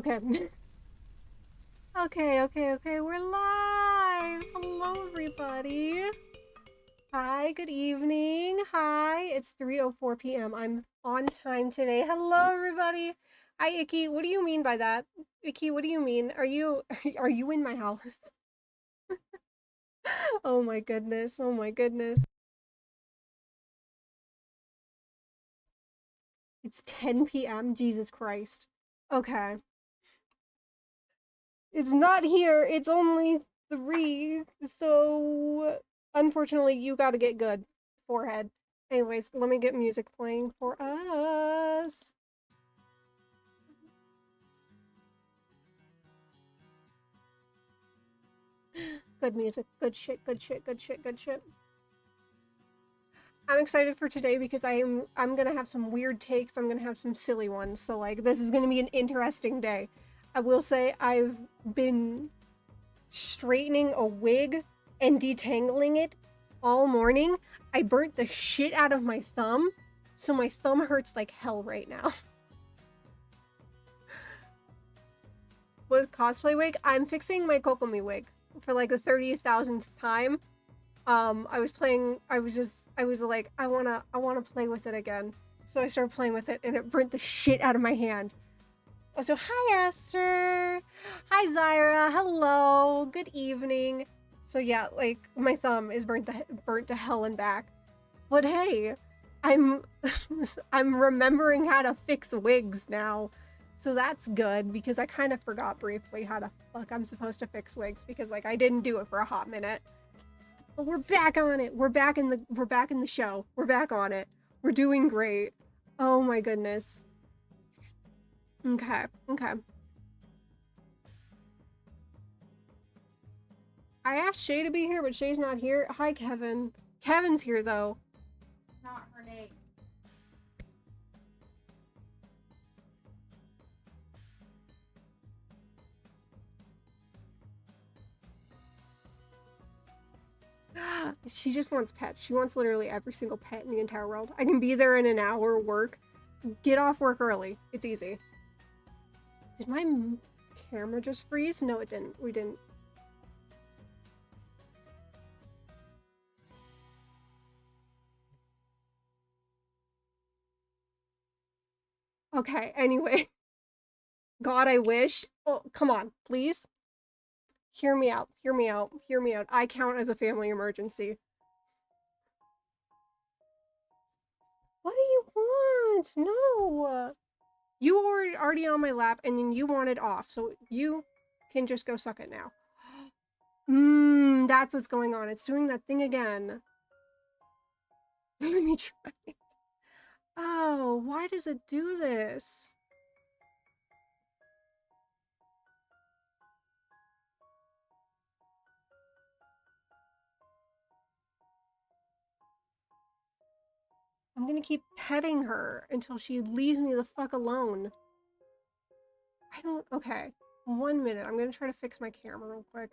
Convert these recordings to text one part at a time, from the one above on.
Okay. Okay, we're live! Hello, everybody! Hi, good evening. Hi, it's 3:04 p.m. I'm on time today. Hello, everybody! Hi, Icky, what do you mean by that? Icky, what do you mean? Are you in my house? Oh my goodness, oh my goodness. It's 10 p.m., Jesus Christ. Okay. It's not here, it's only 3, so unfortunately you gotta get good, forehead. Anyways, let me get music playing for us. Good music, good shit, good shit, good shit, good shit. I'm excited for today because I'm gonna have some weird takes, I'm gonna have some silly ones, so like this is gonna be an interesting day. I will say I've been straightening a wig and detangling it all morning. I burnt the shit out of my thumb, so my thumb hurts like hell right now. With cosplay wig, I'm fixing my Kokomi wig for like the 30,000th time. I was like, I wanna play with it again. So I started playing with it and it burnt the shit out of my hand. So hi Esther! Hi Zyra! Hello! Good evening! So yeah, like, my thumb is burnt to hell and back. But hey, I'm I'm remembering how to fix wigs now. So that's good, because I kind of forgot briefly how to fuck I'm supposed to fix wigs, because like I didn't do it for a hot minute. But we're back on it. We're back in the show. We're back on it. We're doing great. Oh my goodness. Okay. I asked Shay to be here, but Shay's not here. Hi, Kevin. Kevin's here, though. Not her name. She just wants pets. She wants literally every single pet in the entire world. I can be there in an hour work. Get off work early. It's easy. Did my camera just freeze? No, it didn't. We didn't. Okay, anyway. God, I wish. Oh, come on, please. Hear me out. Hear me out. Hear me out. I count as a family emergency. What do you want? No. You were already on my lap and then you want it off, so you can just go suck it now. That's what's going on. It's doing that thing again. Let me try it. Oh, why does it do this? I'm gonna keep petting her until she leaves me the fuck alone. Okay. 1 minute. I'm gonna try to fix my camera real quick.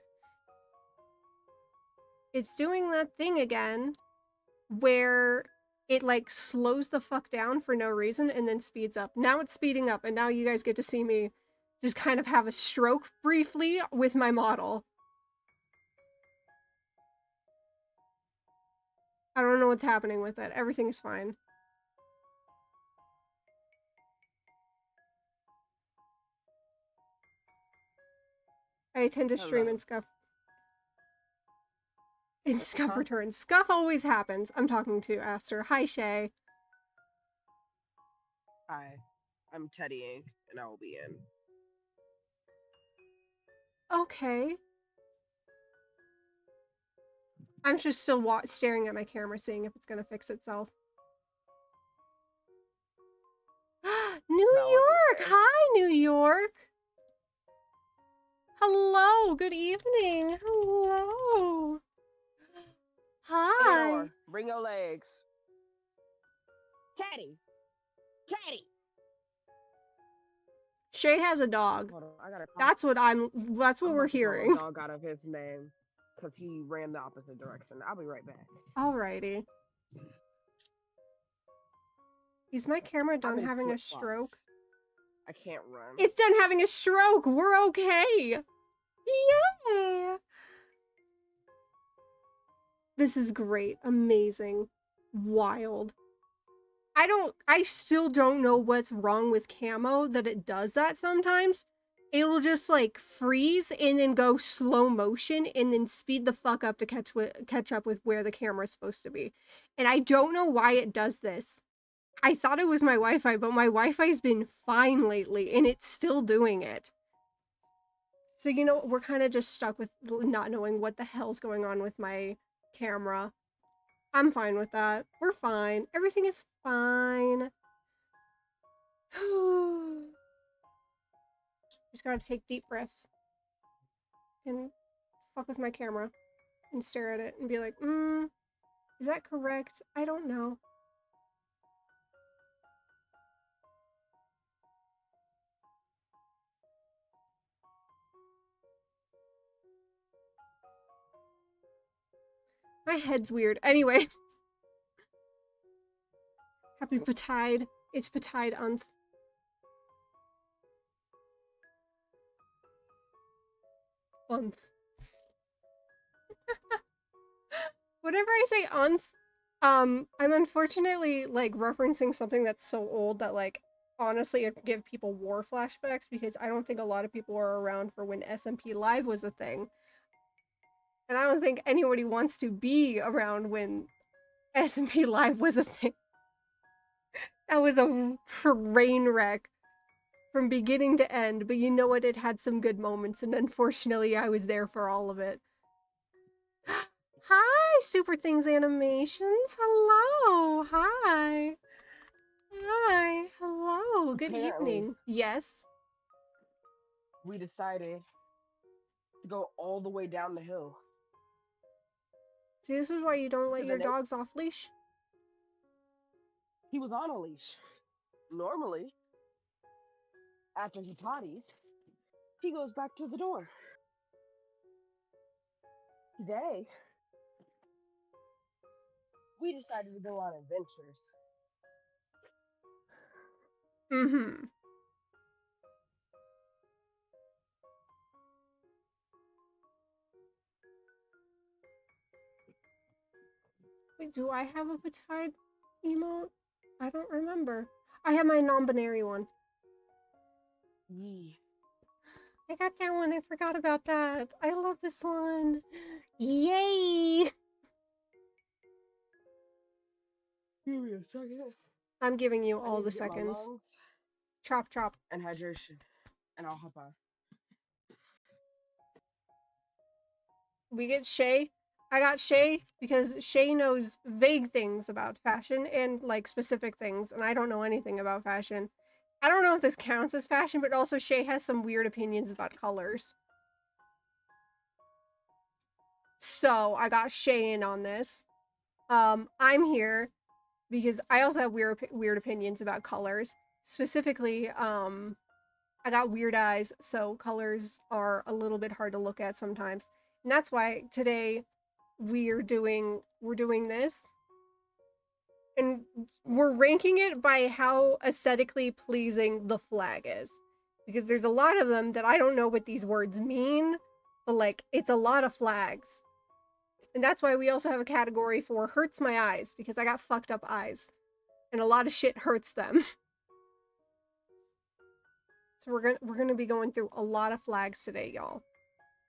It's doing that thing again where it like slows the fuck down for no reason and then speeds up. Now it's speeding up and now you guys get to see me just kind of have a stroke briefly with my model. I don't know what's happening with it. Everything's fine. I tend to stream and Scuff. And Scuff returns. Scuff always happens. I'm talking to Aster. Hi, Shay. Hi, I'm Teddying, and I will be in. Okay. I'm just still staring at my camera, seeing if it's gonna fix itself. New York! Hi, New York! Hello, good evening. Hello. Hi. Theodore, bring your legs. Teddy! Teddy! Shay has a dog. Hold on, I gotta that's what we're hearing. Dog out of his name, because he ran the opposite direction. I'll be right back. Alrighty. Is my camera done having a stroke? I can't run. It's done having a stroke. We're okay. Yay! This is great. Amazing. Wild. I still don't know what's wrong with camo that it does that sometimes. It'll just like freeze and then go slow motion and then speed the fuck up to catch up with where the camera's supposed to be. And I don't know why it does this. I thought it was my Wi-Fi, but my Wi-Fi's been fine lately and it's still doing it. So, you know, we're kind of just stuck with not knowing what the hell's going on with my camera. I'm fine with that. We're fine. Everything is fine. Just gotta take deep breaths and fuck with my camera and stare at it and be like, is that correct? I don't know. My head's weird. Anyways. Happy Patide. It's Patide Unth. Unth. Whenever I say unth, I'm unfortunately like referencing something that's so old that like honestly it'd give people war flashbacks because I don't think a lot of people were around for when SMP Live was a thing. And I don't think anybody wants to be around when SMP Live was a thing. That was a train wreck from beginning to end, but you know what? It had some good moments, and unfortunately, I was there for all of it. Hi, Super Things Animations. Hello. Hi. Hi. Hello. Good Apparently, evening. Yes. we decided to go all the way down the hill. See, this is why you don't let To the your next- dogs off leash. He was on a leash. Normally, after he potties, he goes back to the door. Today, we decided to go on adventures. Mm-hmm. Wait, do I have a Patide emote? I don't remember. I have my non-binary one. Yee. I got that one. I forgot about that. I love this one. Yay! Give me a second. I'm giving you I all need the to get my seconds. lungs Chop, chop. and hydration, and I'll hop on. We get Shay. I got Shay because Shay knows vague things about fashion and like specific things, and I don't know anything about fashion. I don't know if this counts as fashion, but also Shay has some weird opinions about colors. So I got Shay in on this. I'm here because I also have weird opinions about colors. Specifically, I got weird eyes, so colors are a little bit hard to look at sometimes. And that's why today we're doing this. And we're ranking it by how aesthetically pleasing the flag is. Because there's a lot of them that I don't know what these words mean, but like it's a lot of flags. And that's why we also have a category for hurts my eyes, because I got fucked up eyes. And a lot of shit hurts them. So we're gonna be going through a lot of flags today, y'all.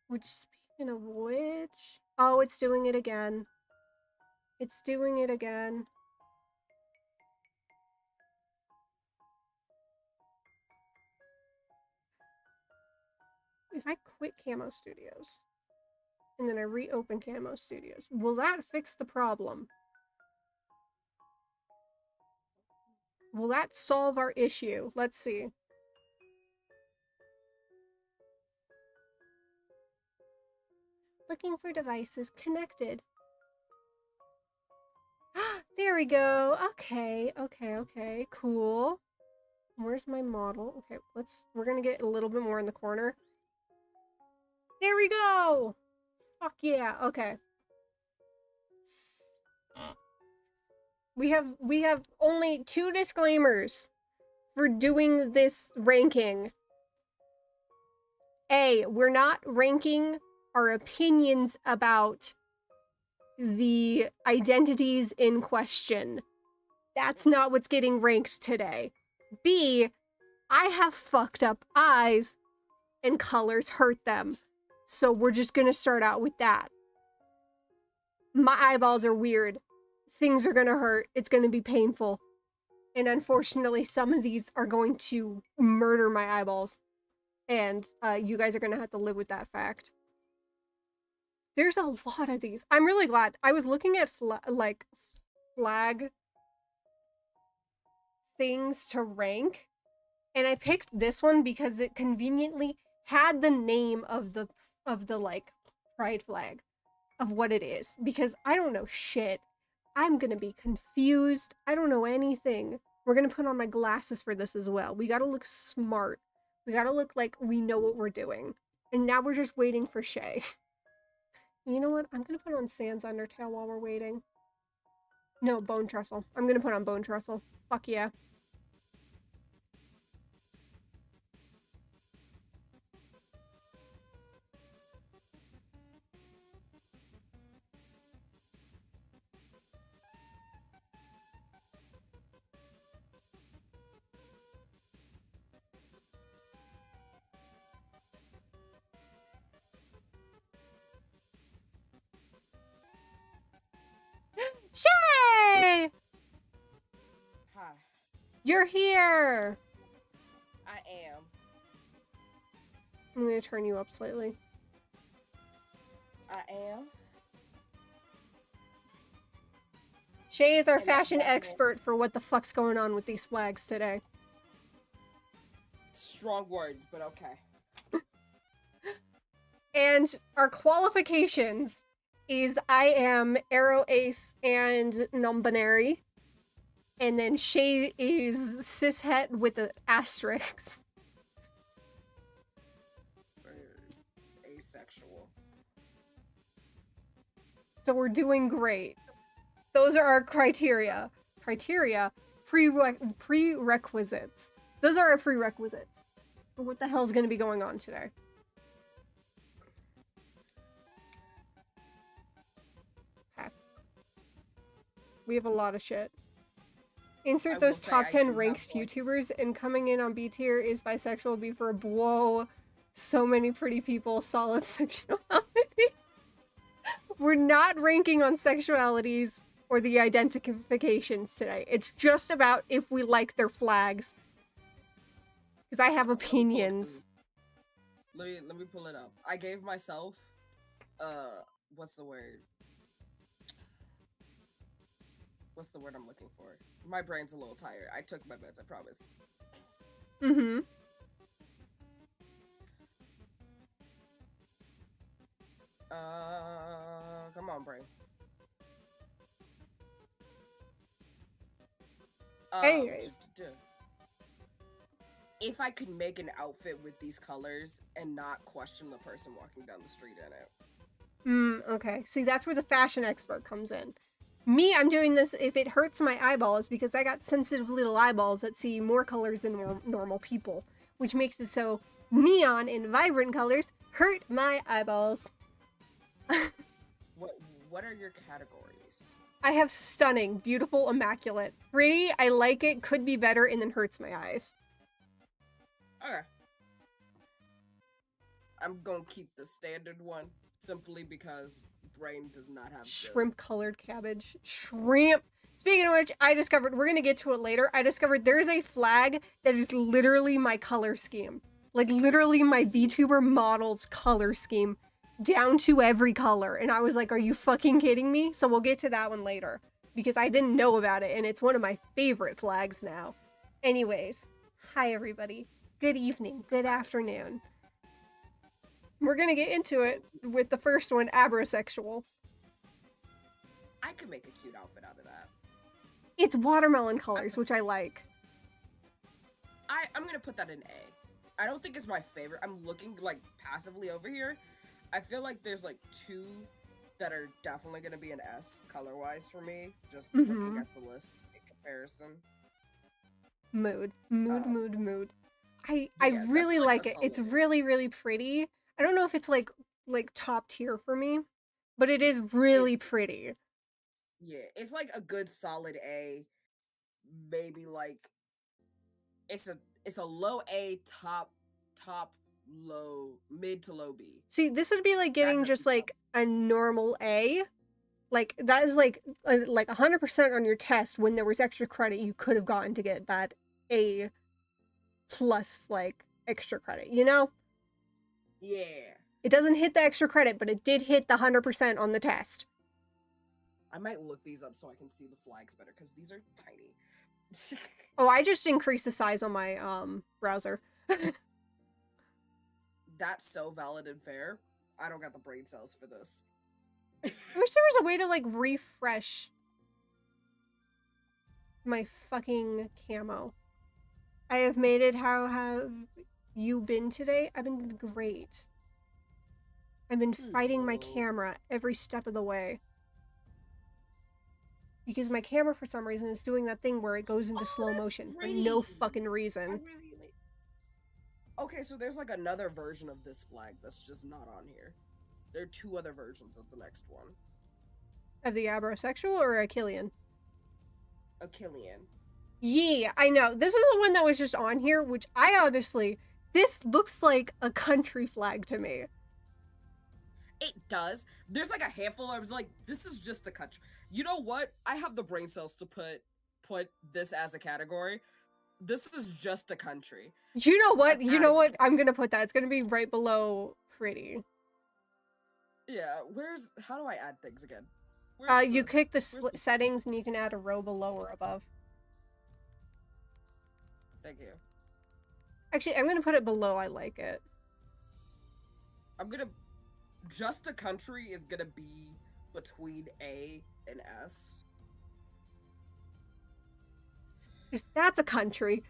Which, speaking of which, oh, it's doing it again. It's doing it again. If I quit Camo Studios and then I reopen Camo Studios, will that fix the problem? Will that solve our issue? Let's see. Looking for devices connected. There we go. Okay, okay, cool. Where's my model? Okay, we're gonna get a little bit more in the corner. There we go! Fuck yeah, okay. We have only 2 disclaimers for doing this ranking. A, we're not ranking our opinions about the identities in question. That's not what's getting ranked today. B, I have fucked up eyes and colors hurt them. So we're just gonna start out with that. My eyeballs are weird. Things are gonna hurt. It's gonna be painful. And unfortunately, some of these are going to murder my eyeballs. And you guys are gonna have to live with that fact. There's a lot of these. I'm really glad. I was looking at flag things to rank, and I picked this one because it conveniently had the name of the like pride flag of what it is, because I don't know shit. I'm gonna be confused. I don't know anything. We're gonna put on my glasses for this as well. We gotta look smart. We gotta look like we know what we're doing. And now we're just waiting for Shay. You know what? I'm gonna put on Sans Undertale while we're waiting. No, Bone Trestle. I'm gonna put on Bone Trestle. Fuck yeah. Shay! Hi, You're here! I am. I'm gonna turn you up slightly. I am. Shay is our And fashion that's expert for what the fuck's going on with these flags today. Strong words, but okay. And our qualifications is I am Arrow Ace and non-binary. And then Shay is cishet with an asterisk. Asexual. So we're doing great. Those are our criteria. Prerequisites. Those are our prerequisites. But what the hell is going to be going on today? Okay. We have a lot of shit. Insert I those will say top I 10 do have ranked one. YouTubers, and coming in on B tier is bisexual B for whoa. So many pretty people, solid sexuality. We're not ranking on sexualities or the identifications today. It's just about if we like their flags. Because I have opinions. Let me pull it up. I gave myself what's the word? What's the word I'm looking for? My brain's a little tired. I took my meds, I promise. Mm-hmm. Come on, brain. Anyways. If I could make an outfit with these colors and not question the person walking down the street in it. Okay. See, that's where the fashion expert comes in. Me, I'm doing this if it hurts my eyeballs because I got sensitive little eyeballs that see more colors than normal people, which makes it so neon and vibrant colors hurt my eyeballs. What are your categories? I have stunning, beautiful, immaculate. Pretty, I like it, could be better, and then hurts my eyes. Okay. I'm gonna keep the standard one simply because brain does not have shrimp colored cabbage. Shrimp. Speaking of which, I discovered, we're gonna get to it later, I discovered there's a flag that is literally my color scheme. Like literally my VTuber model's color scheme. Down to every color. And I was like, are you fucking kidding me? So we'll get to that one later. Because I didn't know about it and it's one of my favorite flags now. Anyways, hi everybody. Good evening, good afternoon. We're gonna get into it with the first one, abrosexual. I could make a cute outfit out of that. It's watermelon colors, which I like. I'm gonna put that in A. I don't think it's my favorite. I'm looking like passively over here. I feel like there's like two that are definitely gonna be an S color-wise for me. Just looking at the list in comparison. Mood. I Yeah, really that's like like a it. It's solid A. really, really pretty. I don't know if it's like top tier for me, but it is really pretty. Yeah, it's like a good solid A. Maybe like it's a low A, top low, mid to low B. See, this would be like That getting doesn't just like a normal A. Like that is like 100% on your test when there was extra credit you could have gotten to get that A plus like extra credit, you know? Yeah. It doesn't hit the extra credit, but it did hit the 100% on the test. I might look these up so I can see the flags better because these are tiny. Oh, I just increased the size on my browser. That's so valid and fair. I don't got the brain cells for this. I wish there was a way to like refresh my fucking camo. I have made it. How have you been today? I've been great. I've been fighting my camera every step of the way. Because my camera, for some reason, is doing that thing where it goes into slow motion for no fucking reason. Okay, so there's like another version of this flag that's just not on here. There are two other versions of the next one. Of the abrosexual or Achillean? Achillean. Yeah, I know. This is the one that was just on here, which I honestly... This looks like a country flag to me. It does. There's like a handful. I was like, this is just a country. You know what? I have the brain cells to put this as a category. This is just a country. You know what? You know what? I'm gonna put that. It's gonna be right below pretty. Yeah. How do I add things again? You click the settings and you can add a row below or above. Thank you. Actually, I'm gonna put it below. I like it. Just a country is gonna be between A and S. That's a country.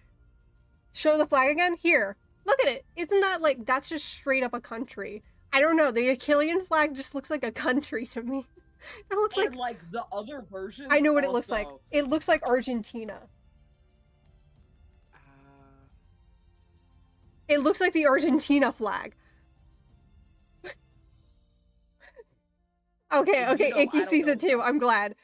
Show the flag again? Here. Look at it. Isn't that like, that's just straight up a country. I don't know. The Achillean flag just looks like a country to me. It looks like the other version. I know what it looks like. It looks like Argentina. It looks like the Argentina flag. Okay, Icky sees it too. I'm glad.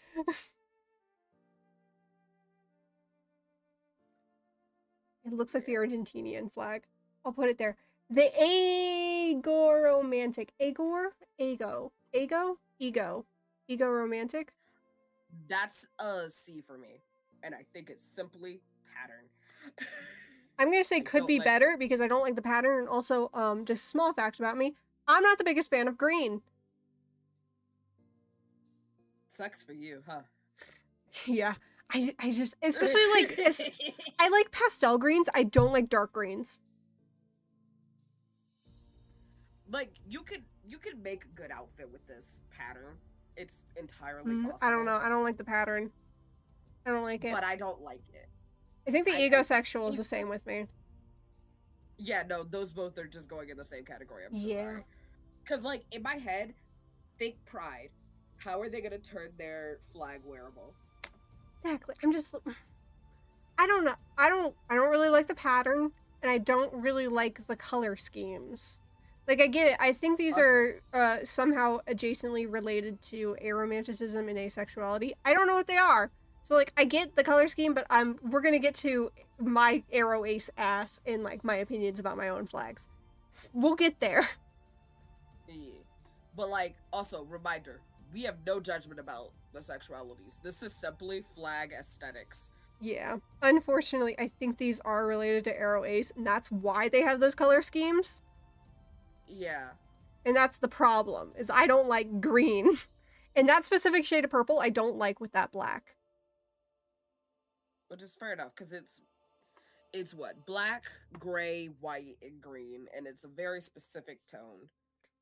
It looks like the Argentinian flag. I'll put it there. The Agoromantic. Ego romantic? That's a C for me. And I think it's simply pattern. I'm gonna say could be better because I don't like the pattern, and also, just small fact about me, I'm not the biggest fan of green. Sucks for you, huh? Yeah. I just, especially like, I like pastel greens, I don't like dark greens. Like, you could make a good outfit with this pattern. It's entirely possible. I don't know, I don't like the pattern. I don't like it. But I don't like it. I think the egosexual is the same with me. Yeah, no, those both are just going in the same category. I'm so sorry. Because, like, in my head, think Pride. How are they gonna turn their flag wearable? Exactly. I'm just... I don't know. I don't really like the pattern, and I don't really like the color schemes. Like, I get it. I think these are somehow adjacently related to aromanticism and asexuality. I don't know what they are. So, like, I get the color scheme, but we're gonna get to my arrow ace ass and, like, my opinions about my own flags. We'll get there. Yeah. But, like, also, reminder, we have no judgment about the sexualities. This is simply flag aesthetics. Yeah. Unfortunately, I think these are related to arrow ace, and that's why they have those color schemes. Yeah. And that's the problem, is I don't like green. And that specific shade of purple, I don't like with that black. Which is fair enough, because it's what? Black, gray, white, and green, and it's a very specific tone.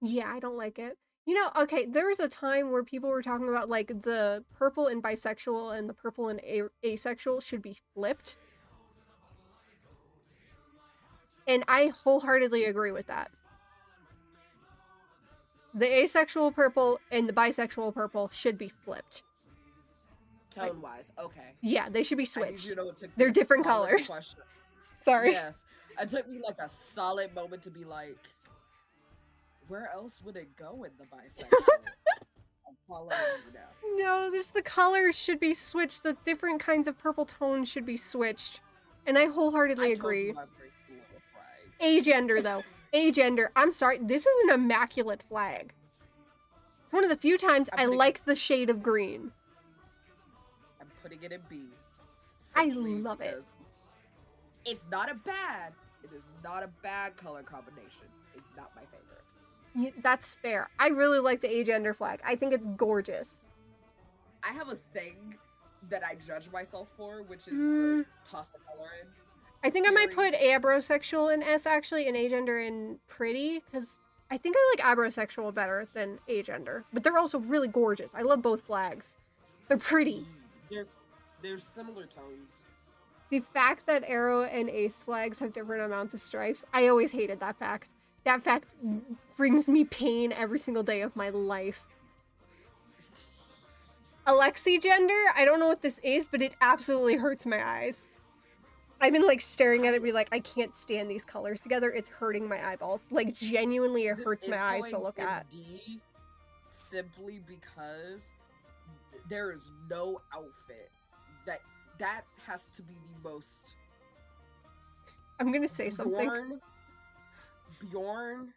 Yeah, I don't like it. You know, okay, there was a time where people were talking about, like, the purple and bisexual and the purple and asexual should be flipped. And I wholeheartedly agree with that. The asexual purple and the bisexual purple should be flipped. Tone wise, okay. Yeah, they should be I need switched. you to know it took me They're a different solid colors. question. Sorry. Yes, it took me like a solid moment to be like, where else would it go in the bisexual? I'm following you now. No, this the colors should be switched. The different kinds of purple tones should be switched. And I wholeheartedly I told agree. you my brain was fried. Agender, though. Agender. I'm sorry. This is an immaculate flag. It's one of the few times I'm I putting- like the shade of green. I'm putting it in B. I simply love it. because It's not a bad. It is not a bad color combination. It's not my favorite. That's fair. I really like the Agender flag. I think it's gorgeous. I have a thing that I judge myself for, which is Mm. the toss the color in. I think I might Theory. put abrosexual in S actually, and agender in pretty, because I think I like abrosexual better than agender. But they're also really gorgeous. I love both flags. They're pretty. They're similar tones. The fact that arrow and ace flags have different amounts of stripes, I always hated that fact. That fact brings me pain every single day of my life. Alexi gender, I don't know what this is, but it absolutely hurts my eyes. I've been like staring at it and be like, I can't stand these colors together. It's hurting my eyeballs. Like genuinely it This hurts is my eyes to going look in at. D simply because there is no outfit that has to be the most I'm gonna say something. Bjorn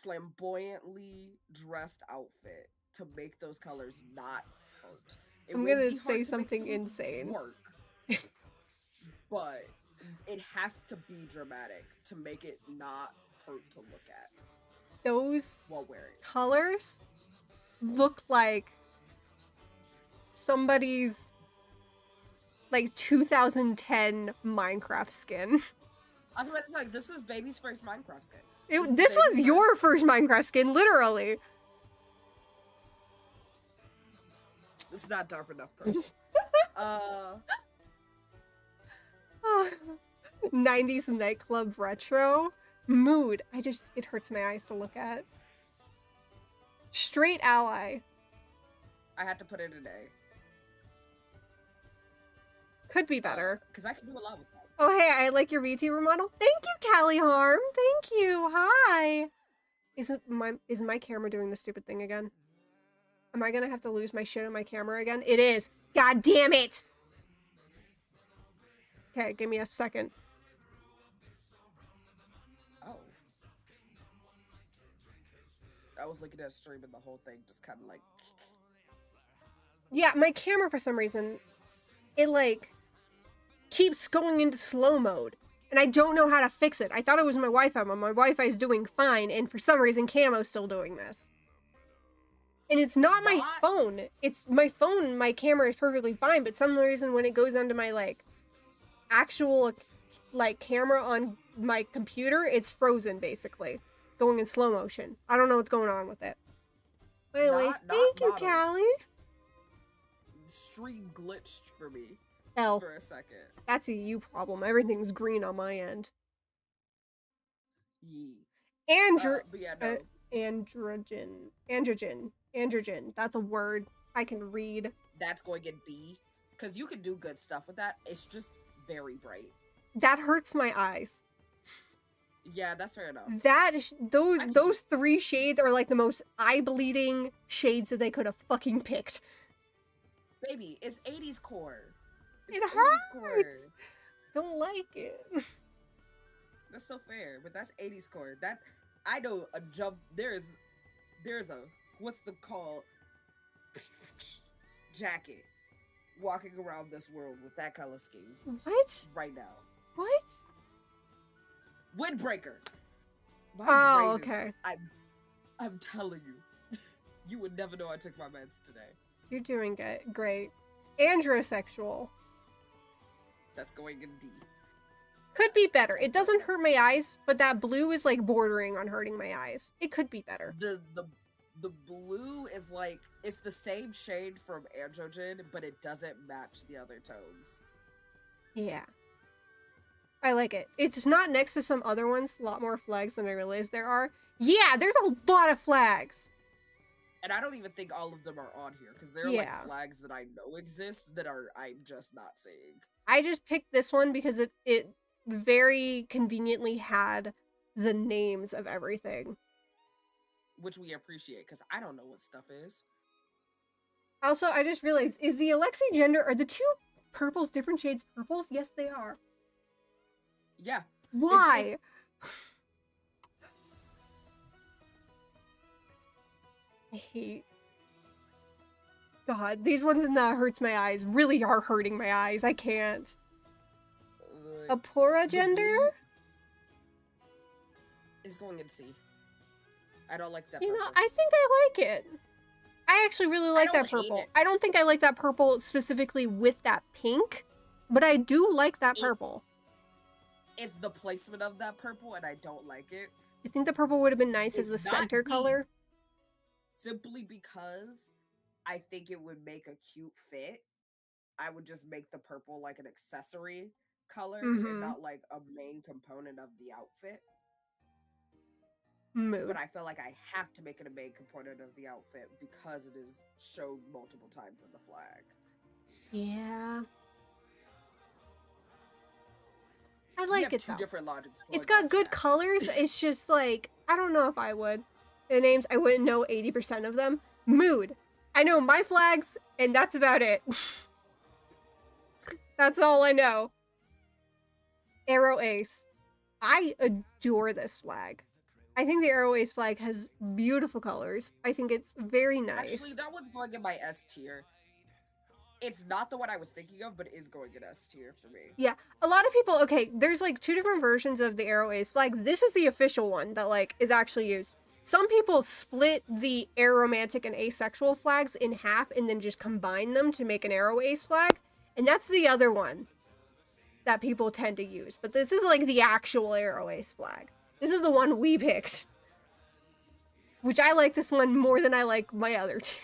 flamboyantly dressed outfit to make those colors not hurt. It I'm would gonna be hard say to make something them insane. work, but it has to be dramatic to make it not hurt to look at Those while wearing. colors look like somebody's like 2010 Minecraft skin. I was about to say, like, this is baby's first Minecraft skin. This was baby's your first Minecraft skin, literally. It's not dark enough purple. 90s nightclub retro mood. It hurts my eyes to look at. Straight ally. I had to put it in A. Could be better. Because I can do a lot with that. Oh, hey, I like your VTuber model. Thank you, Callie Harm. Thank you. Hi. Is my camera doing the stupid thing again? Am I gonna have to lose my shit on my camera again? It is. God damn it. Okay, give me a second. Oh. I was looking at a stream and the whole thing just kind of like... Yeah, my camera for some reason, it like keeps going into slow mode. And I don't know how to fix it. I thought it was my Wi-Fi, but my Wi-Fi is doing fine, and for some reason Camo's still doing this. And it's not my phone. It's my phone, my camera is perfectly fine, but some reason when it goes onto my like actual like camera on my computer, it's frozen basically. Going in slow motion. I don't know what's going on with it. But anyways, thank you, Callie. The stream glitched for me L. for a second. That's a you problem. Everything's green on my end. Yee. But yeah, no. Androgen. That's a word I can read. That's going in B. Because you can do good stuff with that. It's just very bright. That hurts my eyes. Yeah, that's fair enough. Those three shades are like the most eye-bleeding shades that they could have fucking picked. Baby, it's 80s core. It hurts. Don't like it. That's so fair, but that's 80s core. That I know a jump. There's a what's the call jacket walking around this world with that color scheme. What? Right now. What? Windbreaker. Oh, okay. I'm telling you, you would never know I took my meds today. You're doing good. Great. Androsexual. That's going in D. Could be better. It doesn't hurt my eyes, but that blue is like bordering on hurting my eyes. It could be better. The blue is like it's the same shade from Androgen, but it doesn't match the other tones. Yeah. I like it. It's not next to some other ones. A lot more flags than I realized there are. Yeah, there's a lot of flags. And I don't even think all of them are on here because there are Yeah. like flags that I know exist that I'm just not seeing. I just picked this one because it very conveniently had the names of everything. Which we appreciate because I don't know what stuff is. Also, I just realized, is the Alexi gender, are the two purples different shades of purples? Yes, they are. Yeah. Why? I hate. God, these ones in the hurts my eyes really are hurting my eyes. I can't. Apora the gender? blue is going in C. I don't like that. You know, purple. I think I like it. I actually really like don't that hate purple. it. I don't think I like that purple specifically with that pink, but I do like that purple. It's the placement of that purple, and I don't like it. I think the purple would have been nice as the It's not center the- color. Simply because I think it would make a cute fit. I would just make the purple like an accessory color Mhm. and not like a main component of the outfit. Mood. But I feel like I have to make it a main component of the outfit because it is shown multiple times in the flag. Yeah. I We like have it two though. different logics. It's going got on good chat. colors. It's just like, I don't know if I would. The names, I wouldn't know 80% of them. Mood. I know my flags, and that's about it. That's all I know. Arrow Ace. I adore this flag. I think the Arrow Ace flag has beautiful colors. I think it's very nice. Actually, that one's going in my S tier. It's not the one I was thinking of, but it is going in S tier for me. Yeah, a lot of people, okay, there's like two different versions of the Arrow Ace flag. This is the official one that like is actually used. Some people split the aromantic and asexual flags in half and then just combine them to make an Arrow Ace flag. And that's the other one that people tend to use. But this is like the actual Arrow Ace flag. This is the one we picked. Which I like this one more than I like my other two.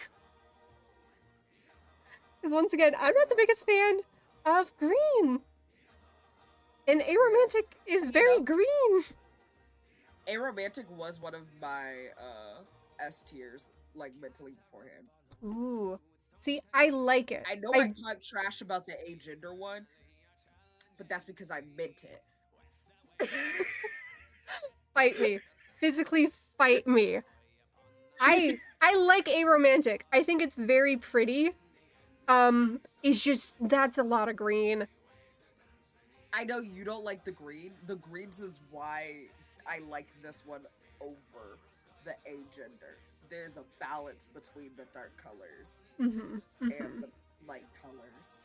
Because once again, I'm not the biggest fan of green. And aromantic is very green. Aromantic was one of my S tiers, like mentally beforehand. Ooh. See, I like it. I know I talk trash about the agender one, but that's because I meant it. Fight me. Physically fight me. I like aromantic. I think it's very pretty. It's just, that's a lot of green. I know you don't like the green. The greens is why I like this one over the agender. There's a balance between the dark colors and the light colors.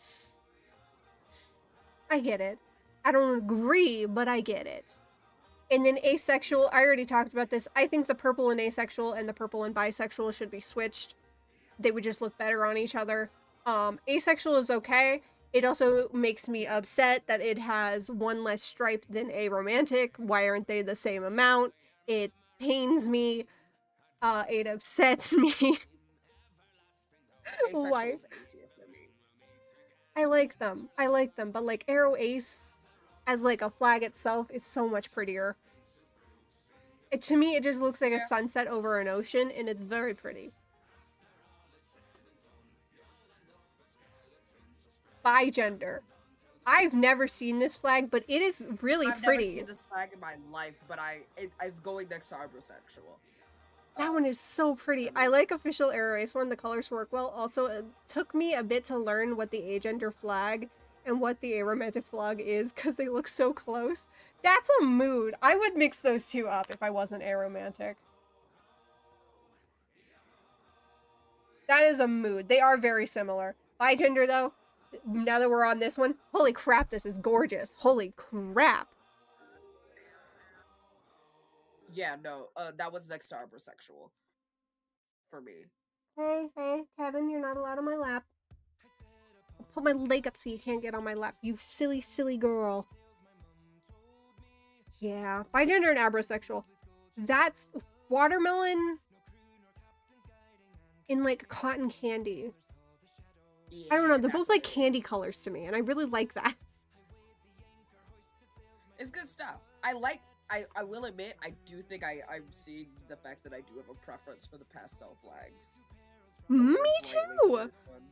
I get it. I don't agree, but I get it. And then asexual, I already talked about this. I think the purple and asexual and the purple and bisexual should be switched. They would just look better on each other. Asexual is okay. It also makes me upset that it has one less stripe than aromantic. Why aren't they the same amount? It pains me. It upsets me. Why? Asexual is A tier for me. I like them. But like Arrow Ace as like a flag itself is so much prettier. To me, it just looks like a sunset over an ocean, and it's very pretty. Bigender. I've never seen this flag, but it is really I've pretty. never seen this flag in my life, but it's going next to Arborsexual. That one is so pretty. I like official Arrow Ace one. The colors work well. Also, it took me a bit to learn what the agender flag and what the aromantic flag is because they look so close. That's a mood. I would mix those two up if I wasn't aromantic. That is a mood. They are very similar. Bigender, though, now that we're on this one, holy crap, this is gorgeous. Holy crap. Yeah, no, that was next to Arborsexual for me. Hey, Kevin, you're not allowed on my lap. I'll put my leg up so you can't get on my lap, you silly, silly girl. Yeah, bigender and abrosexual. That's watermelon in like cotton candy. Yeah, I don't know, they're that's both like good. candy colors to me, and I really like that. It's good stuff. I like I will admit, I do think I'm seeing the fact that I do have a preference for the pastel flags. Me over brightly too. colored ones.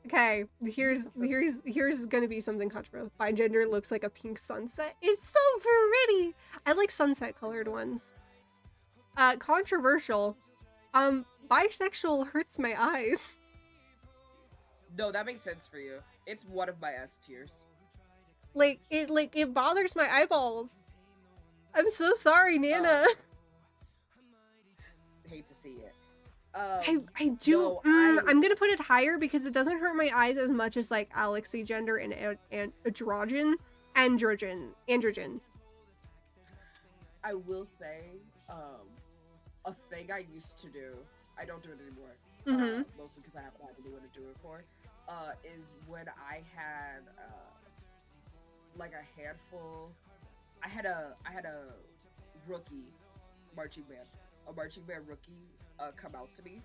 Okay, here's gonna be something controversial. Bigender looks like a pink sunset. It's so pretty. I like sunset colored ones. Controversial. Bisexual hurts my eyes. No, that makes sense for you. It's one of my S tiers. Like it bothers my eyeballs. I'm so sorry, Nana. Hate to see it. I do. no, I'm gonna put it higher because it doesn't hurt my eyes as much as like Alexi gender and androgen. I will say, a thing I used to do. I don't do it anymore. Mostly because I haven't had anyone to do it for. Is when I had like a handful. I had a rookie marching band, a marching band rookie come out to me,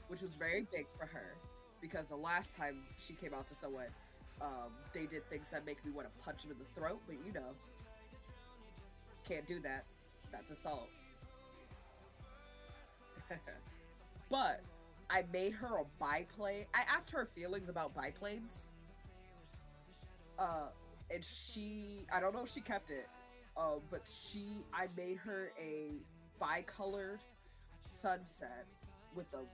which was very big for her because the last time she came out to someone, they did things that make me want to punch them in the throat, but you know, can't do that. That's assault. But I made her a biplane. I asked her feelings about biplanes. And she, I don't know if she kept it, but I made her a bicolored sunset with a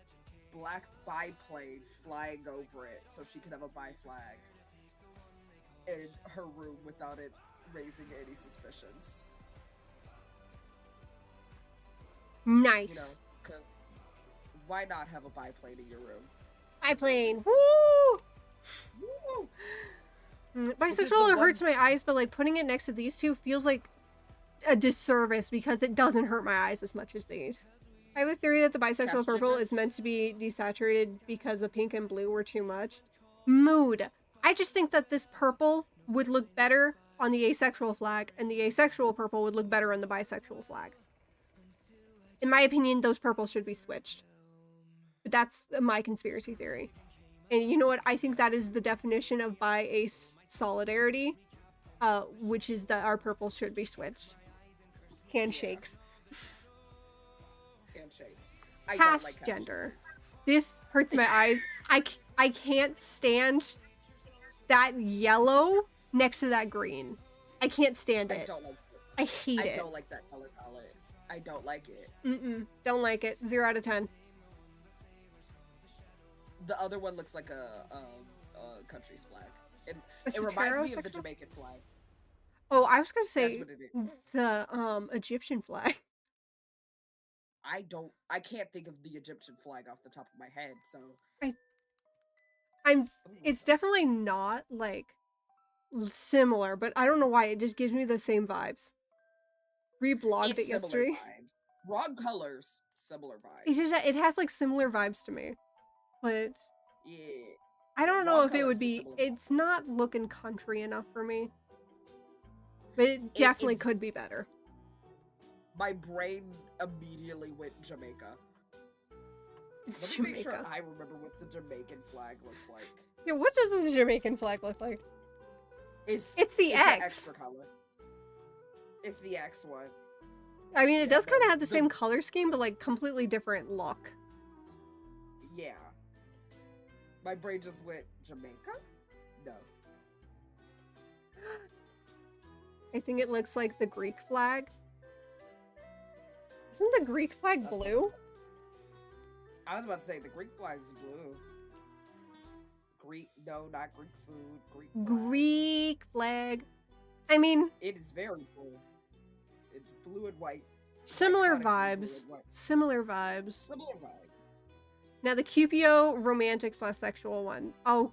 black biplane flying over it so she could have a bi flag in her room without it raising any suspicions. Nice. You know, because why not have a biplane in your room? Biplane. Woo! Woo! Bisexual hurts my eyes, but like putting it next to these two feels like a disservice because it doesn't hurt my eyes as much as these. I have a theory that the bisexual Cast purple gender? is meant to be desaturated because the pink and blue were too much. Mood. I just think that this purple would look better on the asexual flag, and the asexual purple would look better on the bisexual flag. In my opinion, those purples should be switched. But that's my conspiracy theory. And you know what? I think that is the definition of bi-ace solidarity, which is that our purples should be switched. Handshakes. Handshakes. I don't Past like gender. This hurts my eyes. I can't stand that yellow next to that green. I can't stand I it. don't like it. I hate I it. don't like that color palette. I don't like it. Don't like it. 0 out of 10. The other one looks like a country's flag. And A it reminds me of the heterosexual? Jamaican flag. Oh, I was gonna That's say what it is. the Egyptian flag. I can't think of the Egyptian flag off the top of my head, so It's definitely not like similar, but I don't know why. It just gives me the same vibes. Reblogged it it's similar yesterday. vibes. Wrong colors, similar vibes. It has like similar vibes to me, but Yeah. I don't know Wrong if it colors, would but be. similar vibes. It's not looking country enough for me, but it definitely it's- could be better. My brain immediately went Jamaica. Let me make sure Jamaica. I remember what the Jamaican flag looks like. Yeah, what does the Jamaican flag look like? It's the X. extra color. It's the X one. I mean, it Yeah, does kind of have the the- same color scheme, but like completely different look. Yeah. My brain just went Jamaica? No. I think it looks like the Greek flag. Isn't the Greek flag That's blue? I was about to say the Greek flag is blue. No, not Greek food. Greek flag. Greek flag. I mean, It is very blue. It's blue and white. similar Iconically blue vibes. and white. Similar vibes. Similar vibe. Now the Cupio romantic / sexual one. Oh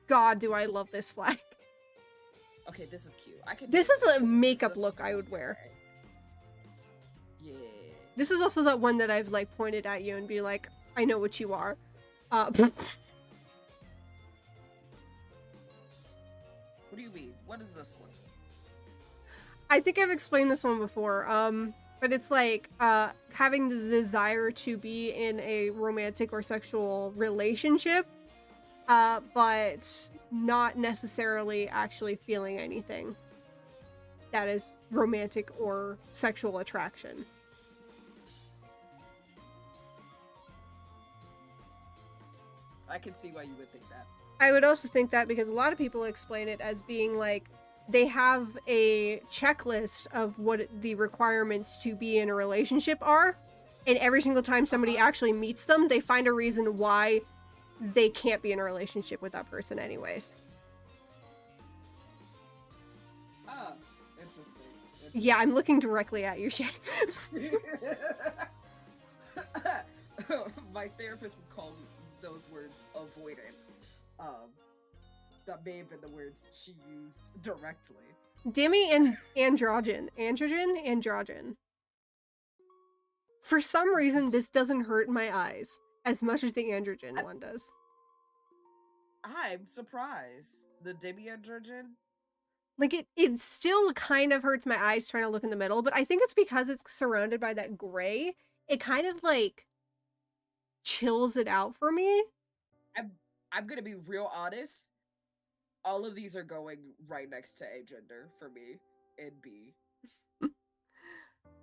god, do I love this flag. Okay, this is cute. I could. This do is a this. makeup This look is I would wear. okay. Yeah. This is also the one that I've like pointed at you and be like, I know what you are. What do you mean? What is this one? I think I've explained this one before. But it's like having the desire to be in a romantic or sexual relationship, but not necessarily actually feeling anything. that is romantic or sexual attraction. I can see why you would think that. I would also think that because a lot of people explain it as being like they have a checklist of what the requirements to be in a relationship are, and every single time somebody actually meets them, they find a reason why they can't be in a relationship with that person anyways. Oh, interesting. Yeah, I'm looking directly at you, Shay. My therapist would call those words avoidant. That may have been the words she used directly. Demi and androgen. For some reason, this doesn't hurt my eyes as much as the androgen one does. I'm surprised. The demiandrogen? Like, it still kind of hurts my eyes trying to look in the middle, but I think it's because it's surrounded by that gray. It kind of, like, chills it out for me. I'm gonna be real honest. All of these are going right next to agender for me in B.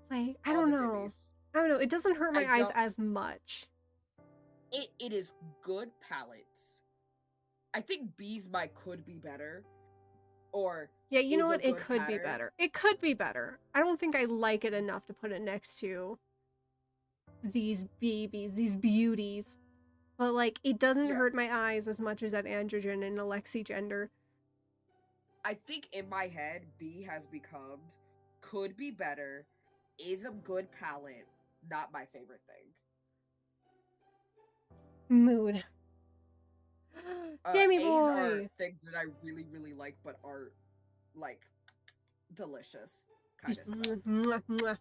Like, I All don't the know. dimmies. I don't know. It doesn't hurt my I eyes don't- as much. It is good palettes. I think B's might could be better. Or Yeah, you know is a what? It good could be pattern. better. It could be better. I don't think I like it enough to put it next to these babies, these beauties. But, like, it doesn't Yeah. hurt my eyes as much as that androgen and Alexi gender. I think in my head, B has become could be better, is a good palette, not my favorite thing. Mood. Demi A's are boy! things that I really, really like, but are like delicious kind Just of stuff. mwah, mwah.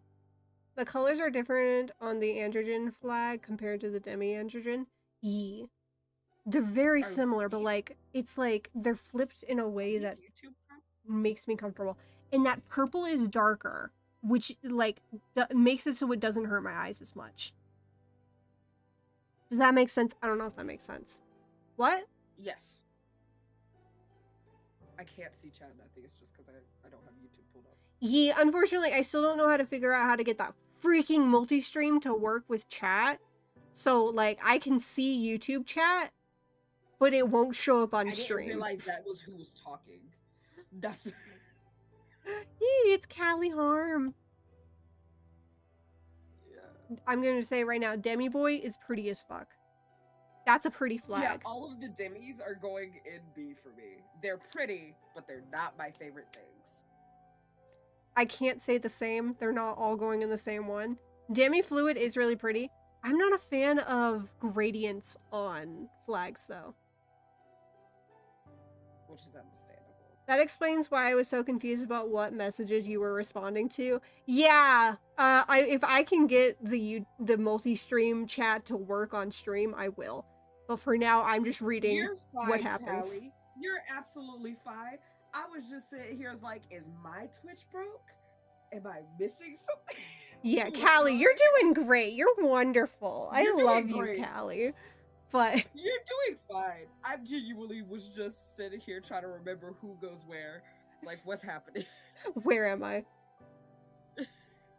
The colors are different on the androgen flag compared to the demi-androgen. Yee. They're very Are similar, but we- like it's like they're flipped in a way These that YouTube comments? makes me comfortable. And that purple is darker, which like makes it so it doesn't hurt my eyes as much. Does that make sense? I don't know if that makes sense. What? Yes. I can't see chat. I think it's just because I don't have YouTube pulled up. Yeah, unfortunately, I still don't know how to figure out how to get that freaking multi-stream to work with chat. So, like, I can see YouTube chat, but it won't show up on I didn't stream. realize that was who was talking. That's Yee, it's Callie Harm. yeah. I'm gonna say right now, Demi Boy is pretty as fuck. That's a pretty flag. Yeah, all of the demis are going in B for me. They're pretty, but they're not my favorite things. I can't say the same. They're not all going in the same one. Demi Fluid is really pretty. I'm not a fan of gradients on flags, though. Which is understandable. That explains why I was so confused about what messages you were responding to. Yeah, if I can get the multi-stream chat to work on stream, I will. But for now, I'm just reading You're fine, what happens. Callie. You're absolutely fine. I was just sitting here, like, is my Twitch broke? Am I missing something? Yeah, Like, Callie, what? you're doing great. You're wonderful. You're I doing love you, great. Callie. But You're doing fine. I genuinely was just sitting here trying to remember who goes where. Like, what's happening? where am I? I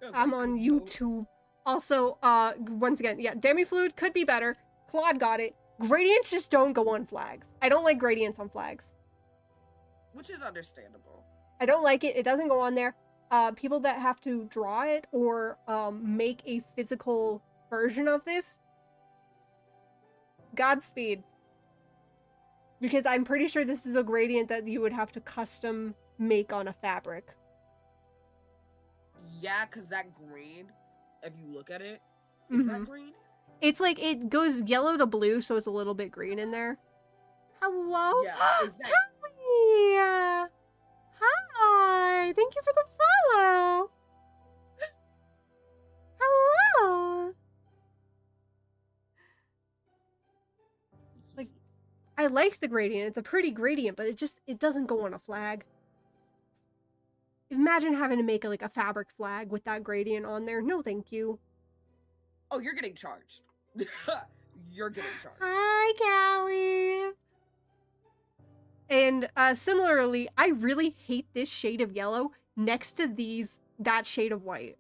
was I'm like, on oh, no. YouTube. Also, once again, yeah, Demifluid could be better. Claude got it. Gradients just don't go on flags. I don't like gradients on flags. Which is understandable. I don't like it. It doesn't go on there. People that have to draw it or make a physical version of this, Godspeed. Because I'm pretty sure this is a gradient that you would have to custom make on a fabric. Yeah, because that green, if you look at it, is that Mhm. green? It's like it goes yellow to blue, so it's a little bit green in there. Hello? Yeah, is that- Kelly! Hi! Thank you for the follow! Hello! Like, I like the gradient. It's a pretty gradient, but it doesn't go on a flag. Imagine having to make like a fabric flag with that gradient on there. No, thank you. Oh, you're getting charged. You're getting charged. Hi, Callie. And similarly, I really hate this shade of yellow next to that shade of white.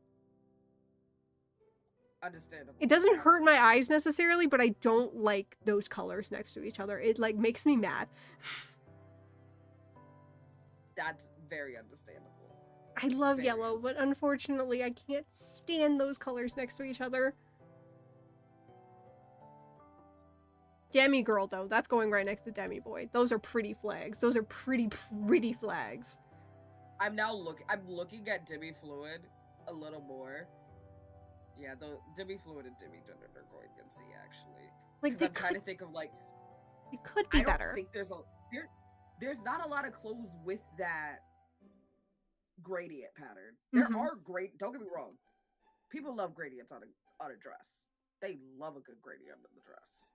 Understandable. It doesn't hurt my eyes necessarily, but I don't like those colors next to each other. It like makes me mad. That's very understandable. I love Very yellow, but unfortunately I can't stand those colors next to each other. Demi Girl, though, that's going right next to Demi Boy. Those are pretty flags. Those are pretty flags. I'm looking at Demi Fluid a little more. Yeah, the Demi Fluid and Demi Gender are going against C actually. Like Because I'm trying to think of like it could be I don't better. think there's not a lot of clothes with that gradient pattern. There Mhm. are great. Don't get me wrong. People love gradients on a dress. They love a good gradient on the dress.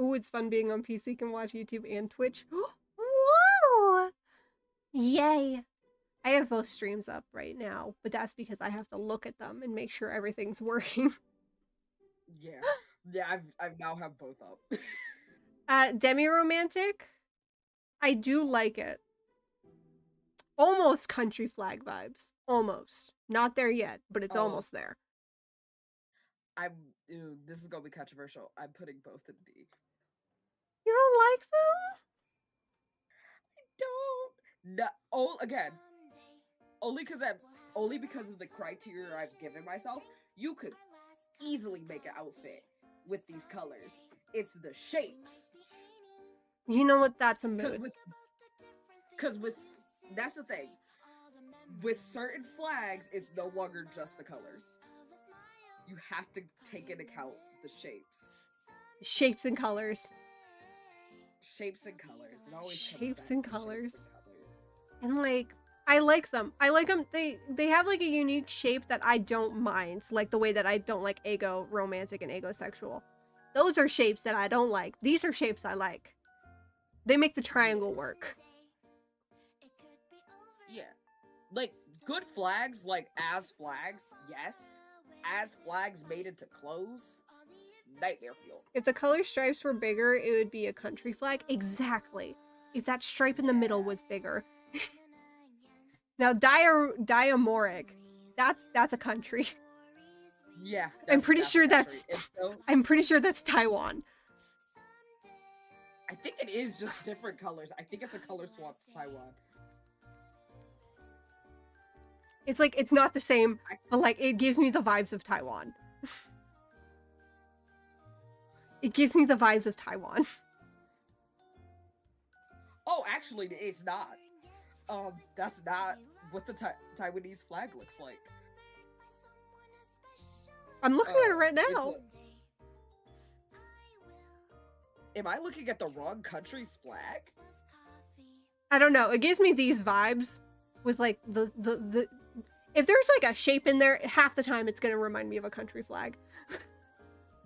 Ooh, it's fun being on PC. You can watch YouTube and Twitch. Whoa! Yay! I have both streams up right now, but that's because I have to look at them and make sure everything's working. Yeah, yeah. I now have both up. Demi-romantic, I do like it. Almost country flag vibes. Almost. Not there yet, but it's almost there. This is gonna be controversial. I'm putting both in D. You don't like them? Don't. No. Oh, again. Only because of the criteria I've given myself. You could easily make an outfit with these colors. It's the shapes. You know what? That's a mood. Because that's the thing. With certain flags, it's no longer just the colors. You have to take into account the shapes. Shapes and colors. Shapes and colors. It always shapes and colors. And like, I like them. I like them. They have like a unique shape that I don't mind. Like the way that I don't like ego romantic and ego sexual. Those are shapes that I don't like. These are shapes I like. They make the triangle work. Yeah. Like, good flags, like as flags, yes. As flags made into clothes, nightmare fuel. If the color stripes were bigger, it would be a country flag. Exactly. If that stripe in the middle was bigger. Now, diamoric, that's a country. Yeah. I'm pretty sure that's I'm pretty sure that's Taiwan. I think it is just different colors. I think it's a color swap to Taiwan. It's like, it's not the same, but like, it gives me the vibes of Taiwan. It gives me the vibes of Taiwan. Oh, actually, it's not. That's not what the Taiwanese flag looks like. I'm looking at it right now. Am I looking at the wrong country's flag? I don't know. It gives me these vibes with like the if there's like a shape in there, half the time it's gonna remind me of a country flag.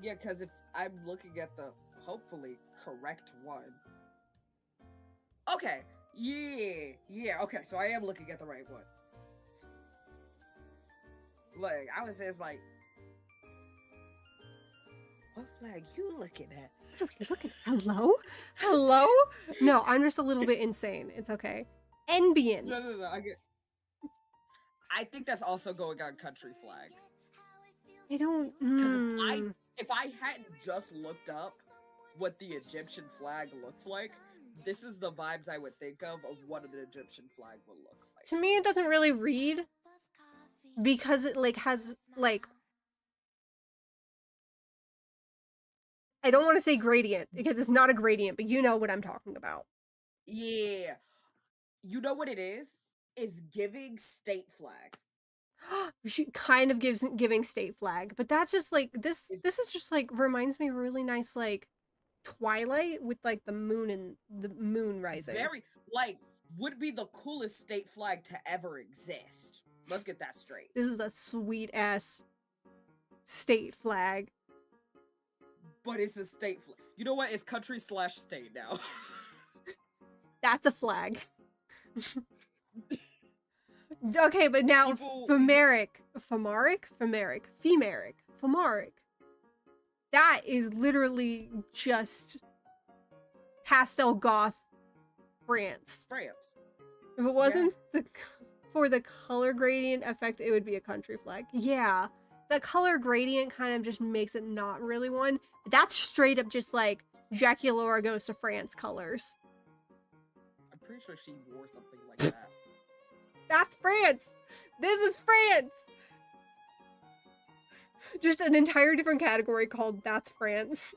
Yeah, because if I'm looking at the hopefully correct one. Okay. Yeah. Okay, so I am looking at the right one. Like, I was just like, what flag you looking at? What are we looking at? Hello? Hello? No, I'm just a little bit insane. It's okay. Enbian. No. I think that's also going on country flag. I don't. Because if I hadn't just looked up what the Egyptian flag looked like, this is the vibes I would think of what an Egyptian flag would look like. To me, it doesn't really read because it like has like. I don't want to say gradient because it's not a gradient, but you know what I'm talking about. Yeah. You know what it is? It's giving state flag. She kind of giving state flag, but that's just like this is just like reminds me of a really nice like Twilight with like the moon and the moon rising. Very like would be the coolest state flag to ever exist. Let's get that straight. This is a sweet ass state flag. But it's a state flag. You know what? It's country/state now. That's a flag. Okay, but now Femeric. That is literally just pastel goth France. France. If it wasn't for the color gradient effect, it would be a country flag. Yeah, the color gradient kind of just makes it not really one. But that's straight up just like Jackie Laura Goes to France colors. I'm pretty sure she wore something like that. That's France. This is France. Just an entire different category called That's France.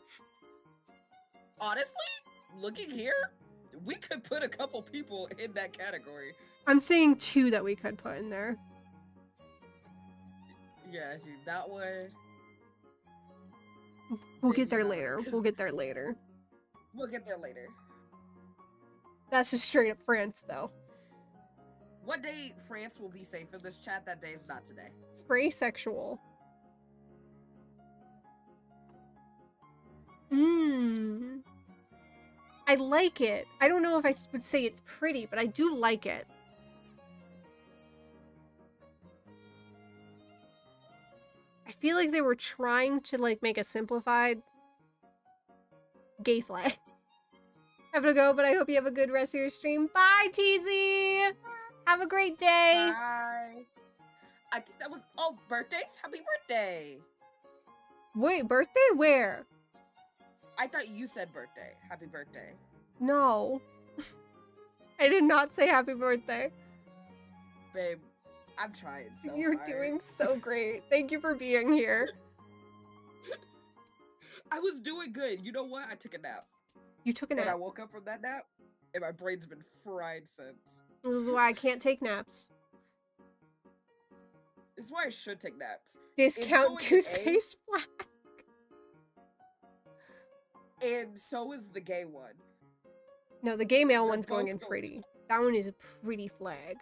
Honestly, looking here, we could put a couple people in that category. I'm saying 2 that we could put in there. Yeah, see that one. We'll Maybe get there not, later. 'cause- We'll get there later. We'll get there later. That's just straight up France, though. One day France will be safe in this chat. That day is not today. Frasexual. Mmm. I like it. I don't know if I would say it's pretty, but I do like it. I feel like they were trying to like make a simplified gay flag. Have to go, but I hope you have a good rest of your stream. Bye, TZ! Have a great day! Bye. I think that was birthdays. Happy birthday. Wait, birthday? Where? I thought you said birthday. Happy birthday. No. I did not say happy birthday. Babe, I'm trying so You're hard. doing so great. Thank you for being here. I was doing good. You know what? I took a nap. You took a And I nap. woke up from that nap, and my brain's been fried since. This is why I can't take naps. This is why I should take naps. Discount going to toothpaste flag. And so is the gay one. No, the gay male They're one's going in both pretty. That one is a pretty flag.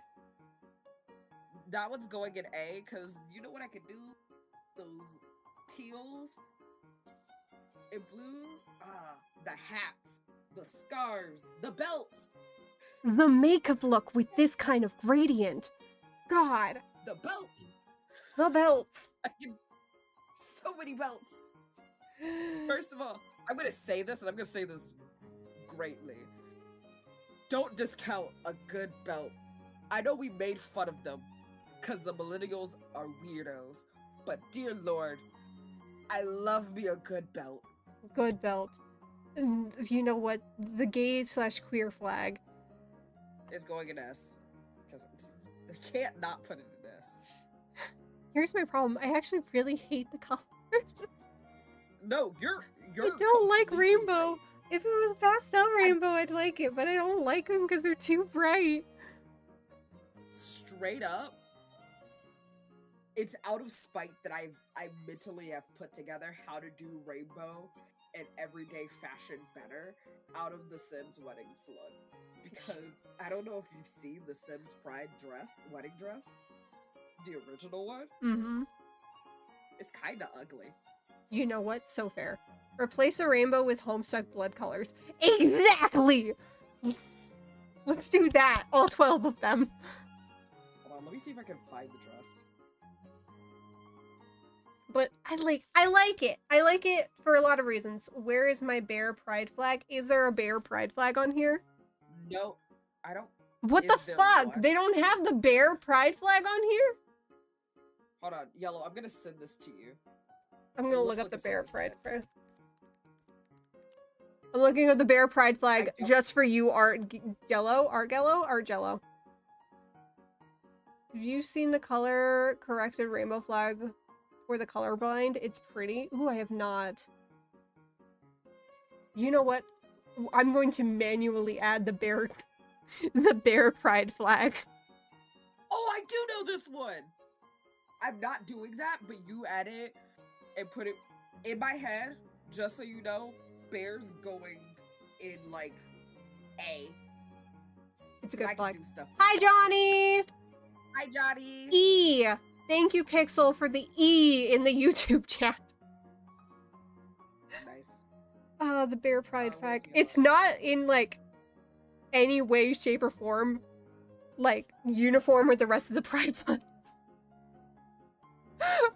That one's going in A, because you know what I could do? Those teals and blues? The hats, the scarves, the belts, The makeup look with this kind of gradient. God. the belts. The belts. I can so many belts. First of all, I'm gonna say this, and I'm gonna say this greatly. Don't discount a good belt. I know we made fun of them because the millennials are weirdos, but dear lord, I love me a good belt. Good belt. And you know what? The gay/queer flag. It's going in S because they can't not put it in S. Here's my problem. I actually really hate the colors. No, you're I don't like completely rainbow. right. If it was pastel rainbow, I'd like it, but I don't like them because they're too bright. Straight up, it's out of spite that I mentally have put together how to do rainbow and everyday fashion better out of the Sims wedding salon. Because I don't know if you've seen the Sims Pride wedding dress, the original one. Mm-hmm. It's kind of ugly. You know what? So fair. Replace a rainbow with Homestuck blood colors. Exactly! Let's do that. All 12 of them. Hold on, let me see if I can find the dress. But I like it. I like it for a lot of reasons. Where is my bear pride flag? Is there a bear pride flag on here? No, I don't. What the Is there fuck? what? They don't have the bear pride flag on here? Hold on, Yellow, I'm gonna send this to you. I'm It gonna looks look up like the a bear Celeste pride tag. flag. I'm looking at the bear pride flag don't- just for you, Art Jello. Art Jello. Have you seen the color corrected rainbow flag for the colorblind? It's pretty. Ooh, I have not. You know what? I'm going to manually add the bear pride flag. Oh, I do know this one! I'm not doing that, but you add it and put it in my head, just so you know, bear's going in, like, A. It's a So I good can flag. do stuff. Hi, Johnny! Hi, Johnny! E! Thank you, Pixel, for the E in the YouTube chat. Nice. Oh, the bear pride where's flag. the It's not in, like, any way, shape, or form, like, uniform with the rest of the pride flags.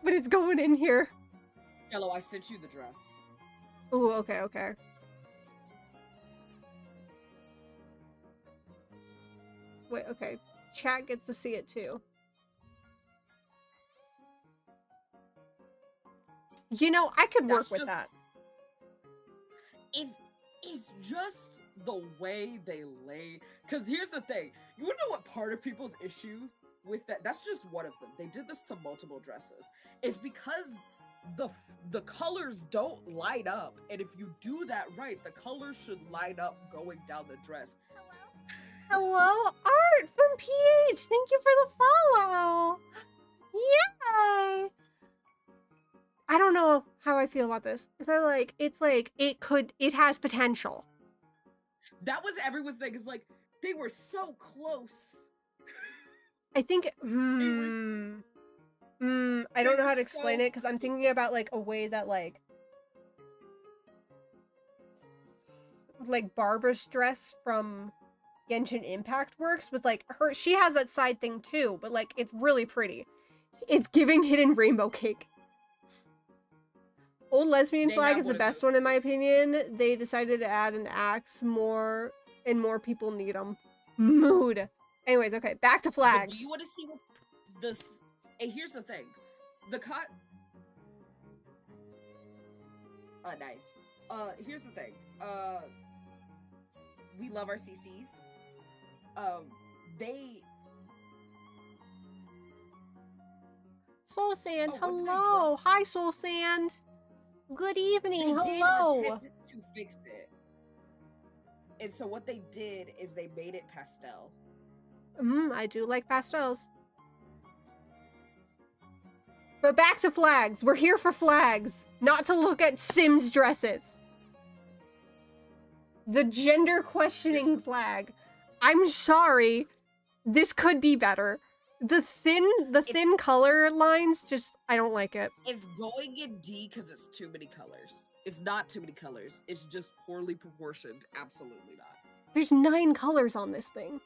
But it's going in here. Yellow, I sent you the dress. Oh, okay. Wait, okay. Chat gets to see it too. You know, I could work That's with just- that. It's just the way they lay. Because here's the thing. You wanna know what part of people's issues with that? That's just one of them. They did this to multiple dresses. It's because the colors don't line up. And if you do that right, the colors should line up going down the dress. Hello, Art from PH. Thank you for the follow. Yay! I don't know how I feel about this. They're like, it has potential. That was everyone's thing. Is like they were so close. I think, I They don't know were how to explain so it because I'm thinking about like a way that like Barbara's dress from Genshin Impact works with like her. She has that side thing too, but like it's really pretty. It's giving Hidden Rainbow Cake. Old Lesbian They Flag have is the one of best those. one in my opinion. They decided to add an axe more, and more people need them. Mood. Anyways, okay, back to But flags. do you want to see what this? And here's the thing, the cut. Nice. Here's the thing. We love our CCs. They. Soul Sand, Oh, what did I hello. Hi, Soul Sand. Good They evening. did Hello. attempt to fix it, and so what they did is they made it pastel. I do like pastels. But back to flags. We're here for flags, not to look at Sims dresses. The gender questioning flag. I'm sorry. This could be better. The thin color lines just, I don't like it. It's going in D because it's too many colors. It's not too many colors. It's just poorly proportioned. Absolutely not. There's 9 colors on this thing.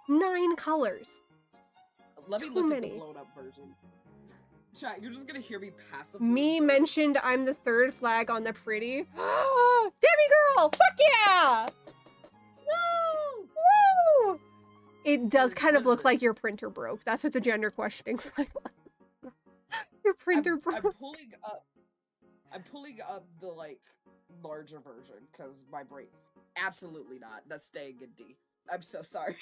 9 colors. Let me Too look at many. the blown up version. Chat, you're just gonna hear me passively. Me burp. mentioned I'm the 3rd flag on the pretty. Debbie girl! Fuck yeah! Woo! Woo! It does What kind of is look this? like your printer broke. That's what the gender questioning flag was. Your printer broke. I'm pulling up. I'm pulling up the like larger version because my brain. Absolutely not. That's staying in D. I'm so sorry.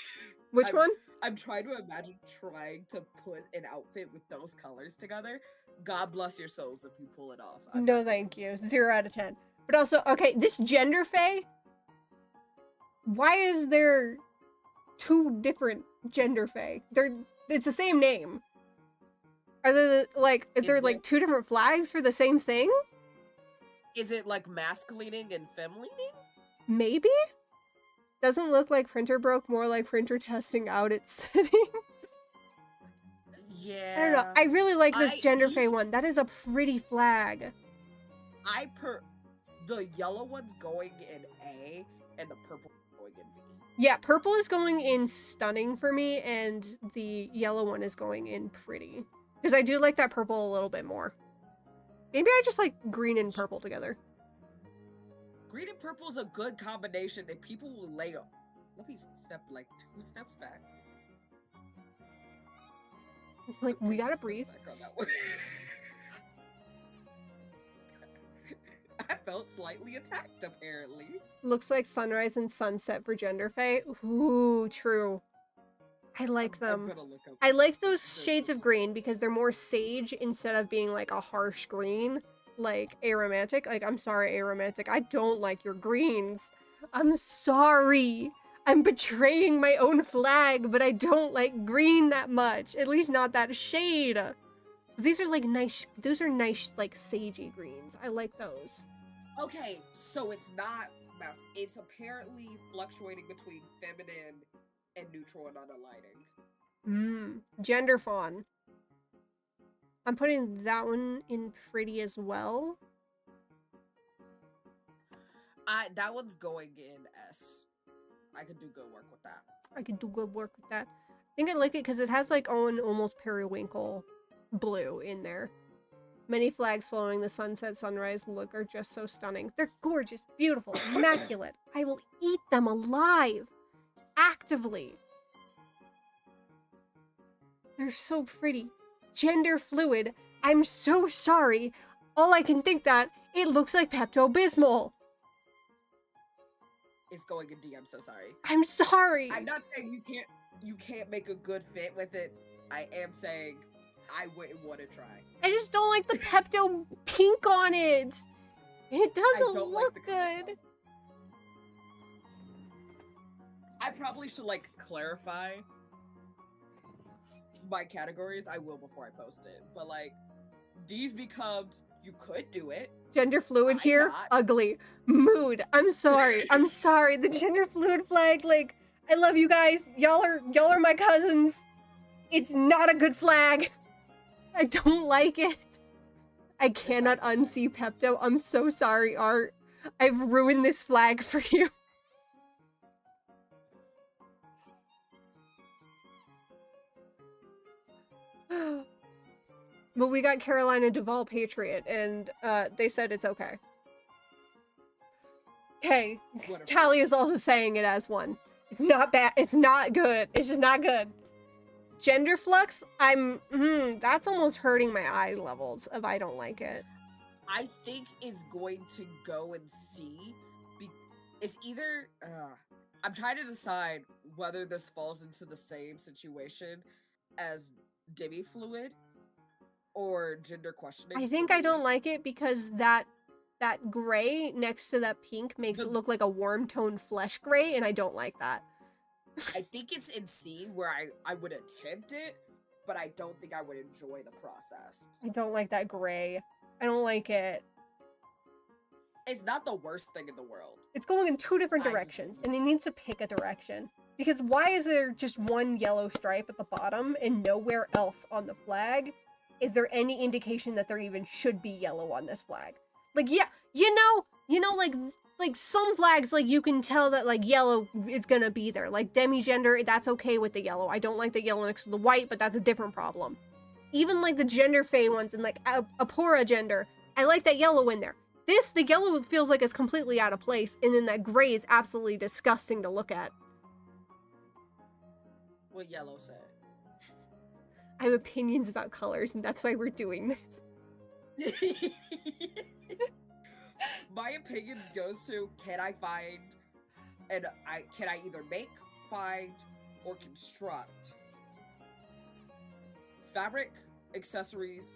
Which I'm- one? I'm trying to imagine trying to put an outfit with those colors together. God bless your souls if you pull it off. I'm No, not- thank you. 0 out of 10. But also, okay, this gender fae. Why is there 2 different gender fae? It's the same name. Are there like is Is there there- like 2 different flags for the same thing? Is it like masculining and femlining? Maybe? Doesn't look like printer broke, more like printer testing out its settings. Yeah. I don't know. I really like this I- gender these- fae one. That is a pretty flag. The yellow one's going in A and the purple going in B. Yeah, purple is going in stunning for me, and the yellow one is going in pretty. Because I do like that purple a little bit more. Maybe I just like green and purple together. Green and purple is a good combination, and people will lay up. Let me step like 2 steps back. Like, I'll we take gotta 2 steps breathe. back on that one. I felt slightly attacked, apparently. Looks like sunrise and sunset for gender fae. Ooh, true. I like I'm them. gonna look up. I like those the- shades of green because they're more sage instead of being like a harsh green, like aromantic. Like, I'm sorry, aromantic. I don't like your greens. I'm sorry. I'm betraying my own flag, but I don't like green that much. At least not that shade. These are like nice, those are nice, like sagey greens. I like those. Okay, so it's not mas- It's apparently fluctuating between feminine and neutral and unaligning. Gender fawn. I'm putting that one in pretty as well. That one's going in S. I could do good work with that. I could do good work with that. I think I like it because it has like own almost periwinkle blue in there. Many flags following the sunset sunrise look are just so stunning. They're gorgeous, beautiful, immaculate. I will eat them alive. Actively. They're so pretty. Gender fluid. I'm so sorry. All I can think that it looks like Pepto-Bismol. It's going in D. I'm so sorry. I'm sorry. I'm not saying you can't make a good fit with it. I am saying I wouldn't want to try. I just don't like the Pepto pink on it. It doesn't don't like look the color. good. I probably should like clarify my categories. I will before I post it. But like D's becomes you could do it. Gender fluid Why here, not? ugly. Mood. I'm sorry. I'm sorry. The gender fluid flag, like, I love you guys. Y'all are my cousins. It's not a good flag. I don't like it. I cannot unsee Pepto. I'm so sorry, Art. I've ruined this flag for you. But we got Carolina Duvall Patriot, and they said it's okay. Okay, Whatever. Callie is also saying it as one. It's not bad. It's not good. It's just not good. Gender flux, that's almost hurting my eye levels if I don't like it. I think it's going to go and see. It's either I'm trying to decide whether this falls into the same situation as demi fluid or gender questioning. I think for I don't me. like it because that gray next to that pink makes The- it look like a warm toned flesh gray, and I don't like that. I think it's in C where I would attempt it, but I don't think I would enjoy the process. I don't like that gray. I don't like it. It's not the worst thing in the world. It's going in two different I just directions, don't and it needs to pick a direction. Because why is there just one yellow stripe at the bottom and nowhere else on the flag? Is there any indication that there even should be yellow on this flag? Like, yeah, you know, like some flags, like you can tell that like yellow is gonna be there. Like demi-gender, that's okay with the yellow. I don't like the yellow next to the white, but that's a different problem. Even like the gender fey ones and like Apora gender, I like that yellow in there. This, the yellow feels like it's completely out of place, and then that gray is absolutely disgusting to look at. What yellow said. I have opinions about colors, and that's why we're doing this. My opinions goes to can I find and can I either make, find, or construct fabric, accessories,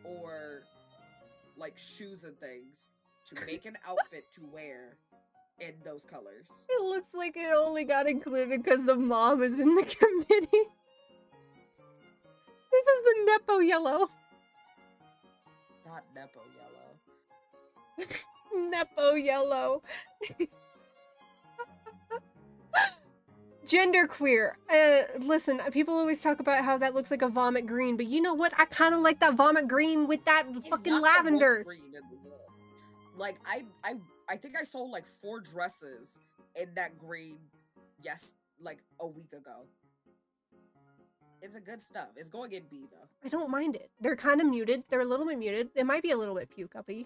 or like shoes and things to make an outfit to wear in those colors. It looks like it only got included because the mom is in the committee. This is the Nepo yellow. Not Nepo yellow. Nepo yellow. Genderqueer. Listen, people always talk about how that looks like a vomit green, but you know what? I kind of like that vomit green with that It's fucking not the most lavender. green in the world. Like I think I sold like 4 dresses in that green like a week ago. It's a good stuff. It's going in B though. I don't mind it. They're kind of muted. They're a little bit muted. It might be a little bit puke-uppy.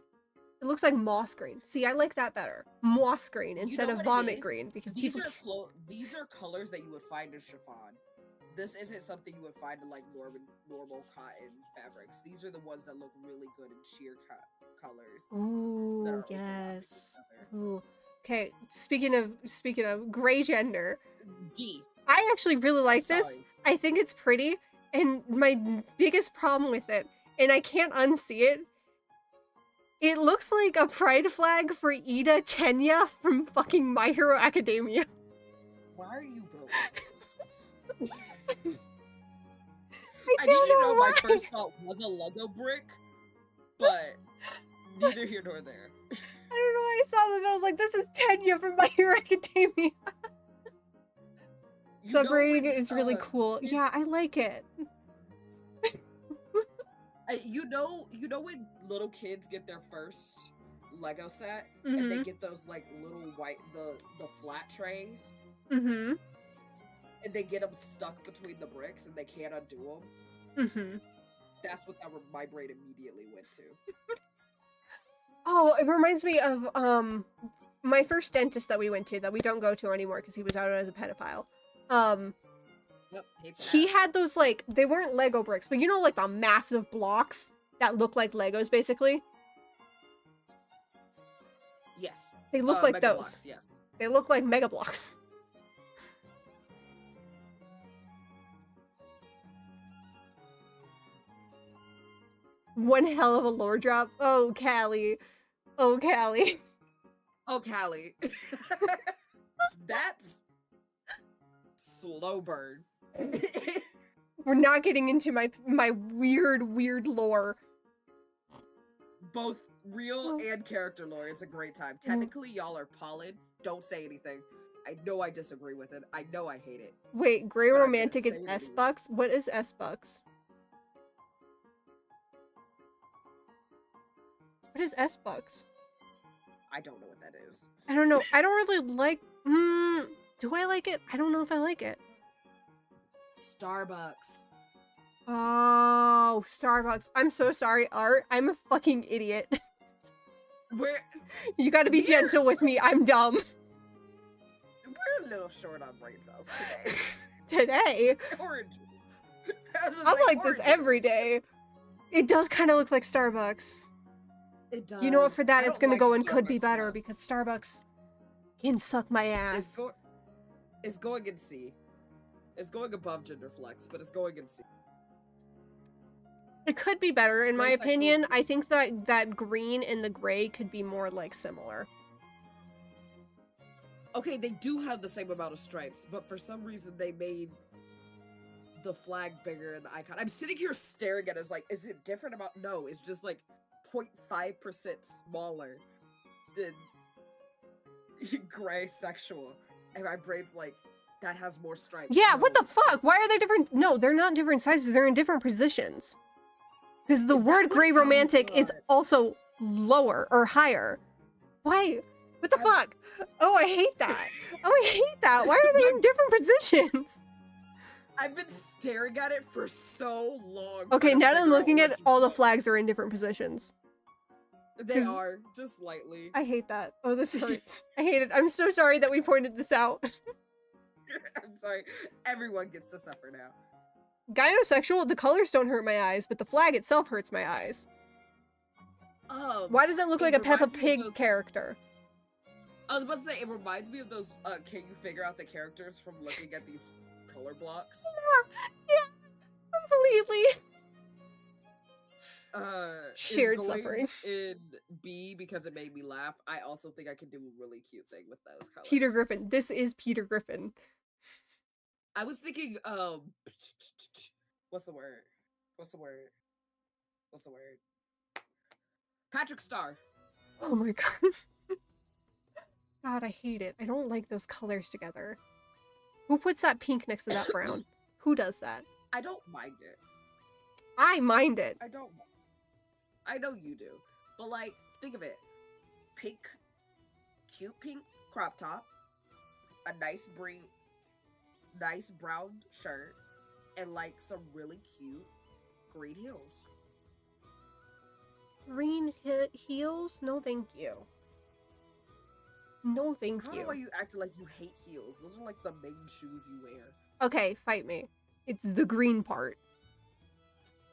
It looks like moss green. See, I like that better. Moss green instead know of what it vomit is? green because These people. are these are colors that you would find in chiffon. This isn't something you would find in like normal cotton fabrics. These are the ones that look really good in sheer colors. that Ooh, are overlapping yes. together. Ooh. Okay, speaking of gray gender, D. I actually really like this. sorry. I think it's pretty, and my biggest problem with it, and I can't unsee it, it looks like a pride flag for Ida Tenya from fucking My Hero Academia. Why are you building this? I I need you to don't know my why. first thought was a Lego brick, but neither here nor there. I don't know why I saw this and I was like, this is Tenya from My Hero Academia. You know Separating when, it is really cool. it- Yeah, I like it. you know when little kids get their first Lego set and Mm-hmm. they get those like little white the flat trays Mm-hmm. and they get them stuck between the bricks and they can't undo them. Mm-hmm. That's what my brain immediately went to. Oh, it reminds me of my first dentist that we went to, that we don't go to anymore because he was out as a pedophile. Yep, hate He that. had those, like, they weren't Lego bricks, but you know, like the massive blocks that look like Legos, basically. Yes. They look like Mega those. Blocks, yes. They look like Mega Blocks. One hell of a lore drop. Oh, Callie. Oh, Callie. Oh, Callie. That's slow burn. We're not getting into my weird lore. Both real and character lore. It's a great time. Technically, y'all are pollen. Don't say anything. I know I disagree with it. I know I hate it. Wait, Grey But I'm gonna Romantic is say it S anyway. Bucks? What is S Bucks? What is S Bucks? I don't know what that is. I don't know. I don't really like. Do I like it? I don't know if I like it. Starbucks. Oh, Starbucks. I'm so sorry, Art. I'm a fucking idiot. We're You gotta be gentle with me. I'm dumb. a little short on brain cells today. Today, Orange. I was just I'm saying like this orange. every day. It does kind of look like Starbucks. It does. You know what? For that, I it's don't gonna like go and could be Starbucks, better though. because Starbucks can suck my It's, ass. it's going in C. It's going above gender flex, but it's going in C. It could be better, in my Very sexual opinion. thing. I think that green and the gray could be more like similar. Okay, they do have the same amount of stripes, but for some reason they made the flag bigger and the icon. I'm sitting here staring at it, like, is it different about? No, it's just like 0.5% smaller than gray sexual. And my brain's like, that has more stripes. Yeah, No, what the it's fuck? just- Why are they different? No, they're not different sizes. They're in different positions. Because the Is that word what- gray oh, romantic is God. also lower or higher. Why? What the I'm- fuck? Oh, I hate that. Oh, I hate that. Why are they in different positions? I've been staring at it for so long. Okay, trying to now that I'm figure out looking at what's all the what. flags are in different positions. They 'cause are, just slightly. I hate that. Oh, this hurts. I hate it. I'm so sorry that we pointed this out. I'm sorry. Everyone gets to suffer now. Gynosexual, the colors don't hurt my eyes, but the flag itself hurts my eyes. Why does it look It like a Peppa reminds me of Pig those- character? I was about to say, it reminds me of those, can you figure out the characters from looking at these color blocks? Yeah, completely. It's Shared going suffering. in B because it made me laugh. I also think I can do a really cute thing with those colors. Peter Griffin. This is Peter Griffin. I was thinking, what's the word? What's the word? What's the word? Patrick Star. Oh my god. God, I hate it. I don't like those colors together. Who puts that pink next to that brown? Who does that? I don't mind it. I mind it. I don't. I know you do, but like, think of it: pink, cute pink crop top, a nice brown shirt, and like some really cute green heels. Green heels? No, thank you. No, thank I don't know you. why you acting like you hate heels. Those are like the main shoes you wear. Okay, fight me. It's the green part.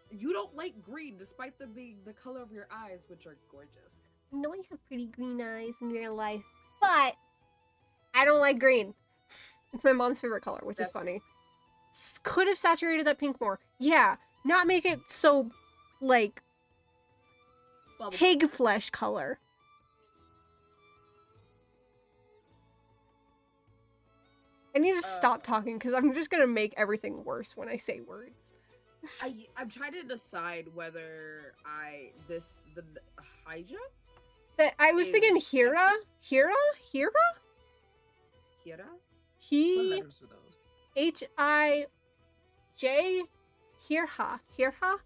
You don't like green, despite them being the color of your eyes, which are gorgeous. I know I have pretty green eyes in real life, but I don't like green. It's my mom's favorite color, which is funny. Could have saturated that pink more. Yeah, not make it so, like, Bubble- pig flesh color. I need to stop talking because I'm just gonna make everything worse when I say words. I'm trying to decide whether the Hija? That I was thinking Hira? Kira? What He letters are those? H-I-J Hirha. Hirha?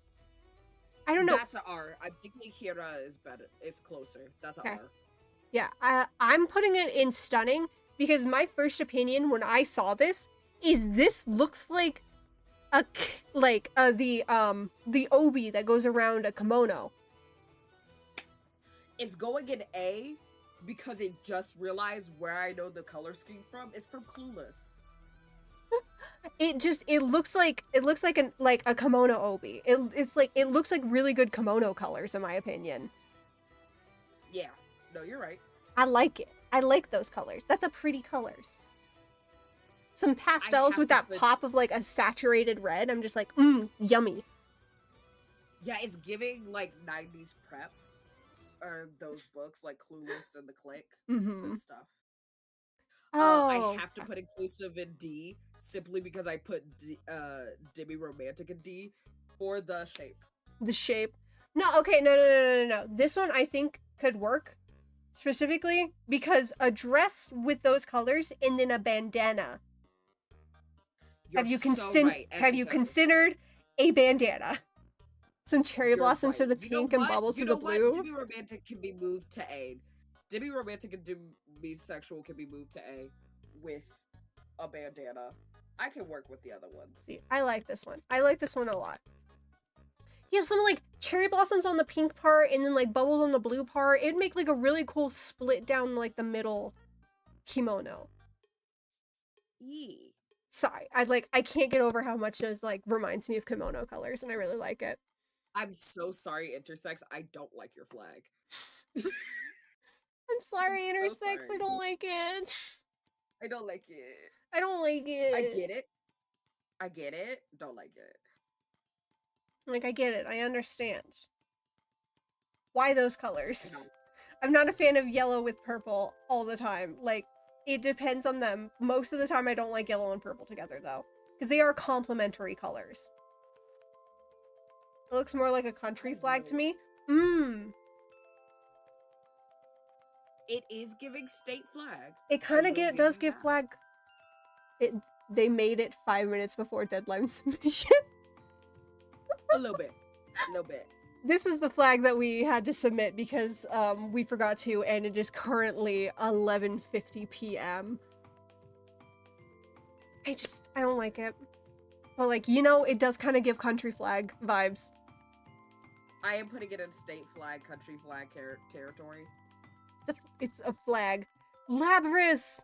I don't know. That's an R. I'm thinking Kira is better. It's closer. That's an Okay. R. Yeah, I'm putting it in stunning because my first opinion when I saw this is this looks like the obi that goes around a kimono. It's going in A because it just realized where I know the color scheme from is from Clueless. It looks like a kimono obi. It looks like really good kimono colors in my opinion. Yeah, no, you're right. I like it. I like those colors. That's a pretty colors. Some pastels have with to that put- pop of like a saturated red. I'm just like, yummy. Yeah, it's giving like 90s prep, or those books like Clueless and The Click. Mm-hmm. Good stuff. Oh, I have to put inclusive in D simply because I put Demi Romantic in D for the shape. the shape. No, okay, no. This one I think could work specifically because a dress with those colors and then a bandana. You're Have you so right, have you Essie Toes. considered a bandana? Some cherry You're blossoms to right. the You know pink and what? bubbles You to know the what? blue. Demi Romantic can be moved to A. Demi Romantic and Demisexual can be moved to A with a bandana. I can work with the other ones. See, I like this one. I like this one a lot. Yeah, some like cherry blossoms on the pink part and then like bubbles on the blue part. It'd make like a really cool split down like the middle kimono. Yee. Sorry, I can't get over how much those like reminds me of kimono colors, and I really like it. I'm so sorry, intersex. I don't like your flag. I'm sorry, I'm so intersex. I sorry. don't like it. I don't like it. I don't like it. I get it. I get it. Don't like it. Like, I get it. I understand. Why those colors? No. I'm not a fan of yellow with purple all the time. Like, it depends on them. Most of the time, I don't like yellow and purple together, though. Because they are complementary colors. It looks more like a country flag to me. It is giving state flag. It kind I of will does give you give that. flag... They made it 5 minutes before deadline submission. A little bit. A little bit. This is the flag that we had to submit because we forgot to, and it is currently 11:50 p.m. I don't like it. But like, you know, it does kind of give country flag vibes. I am putting it in state flag, country flag territory. It's a flag. Labrys!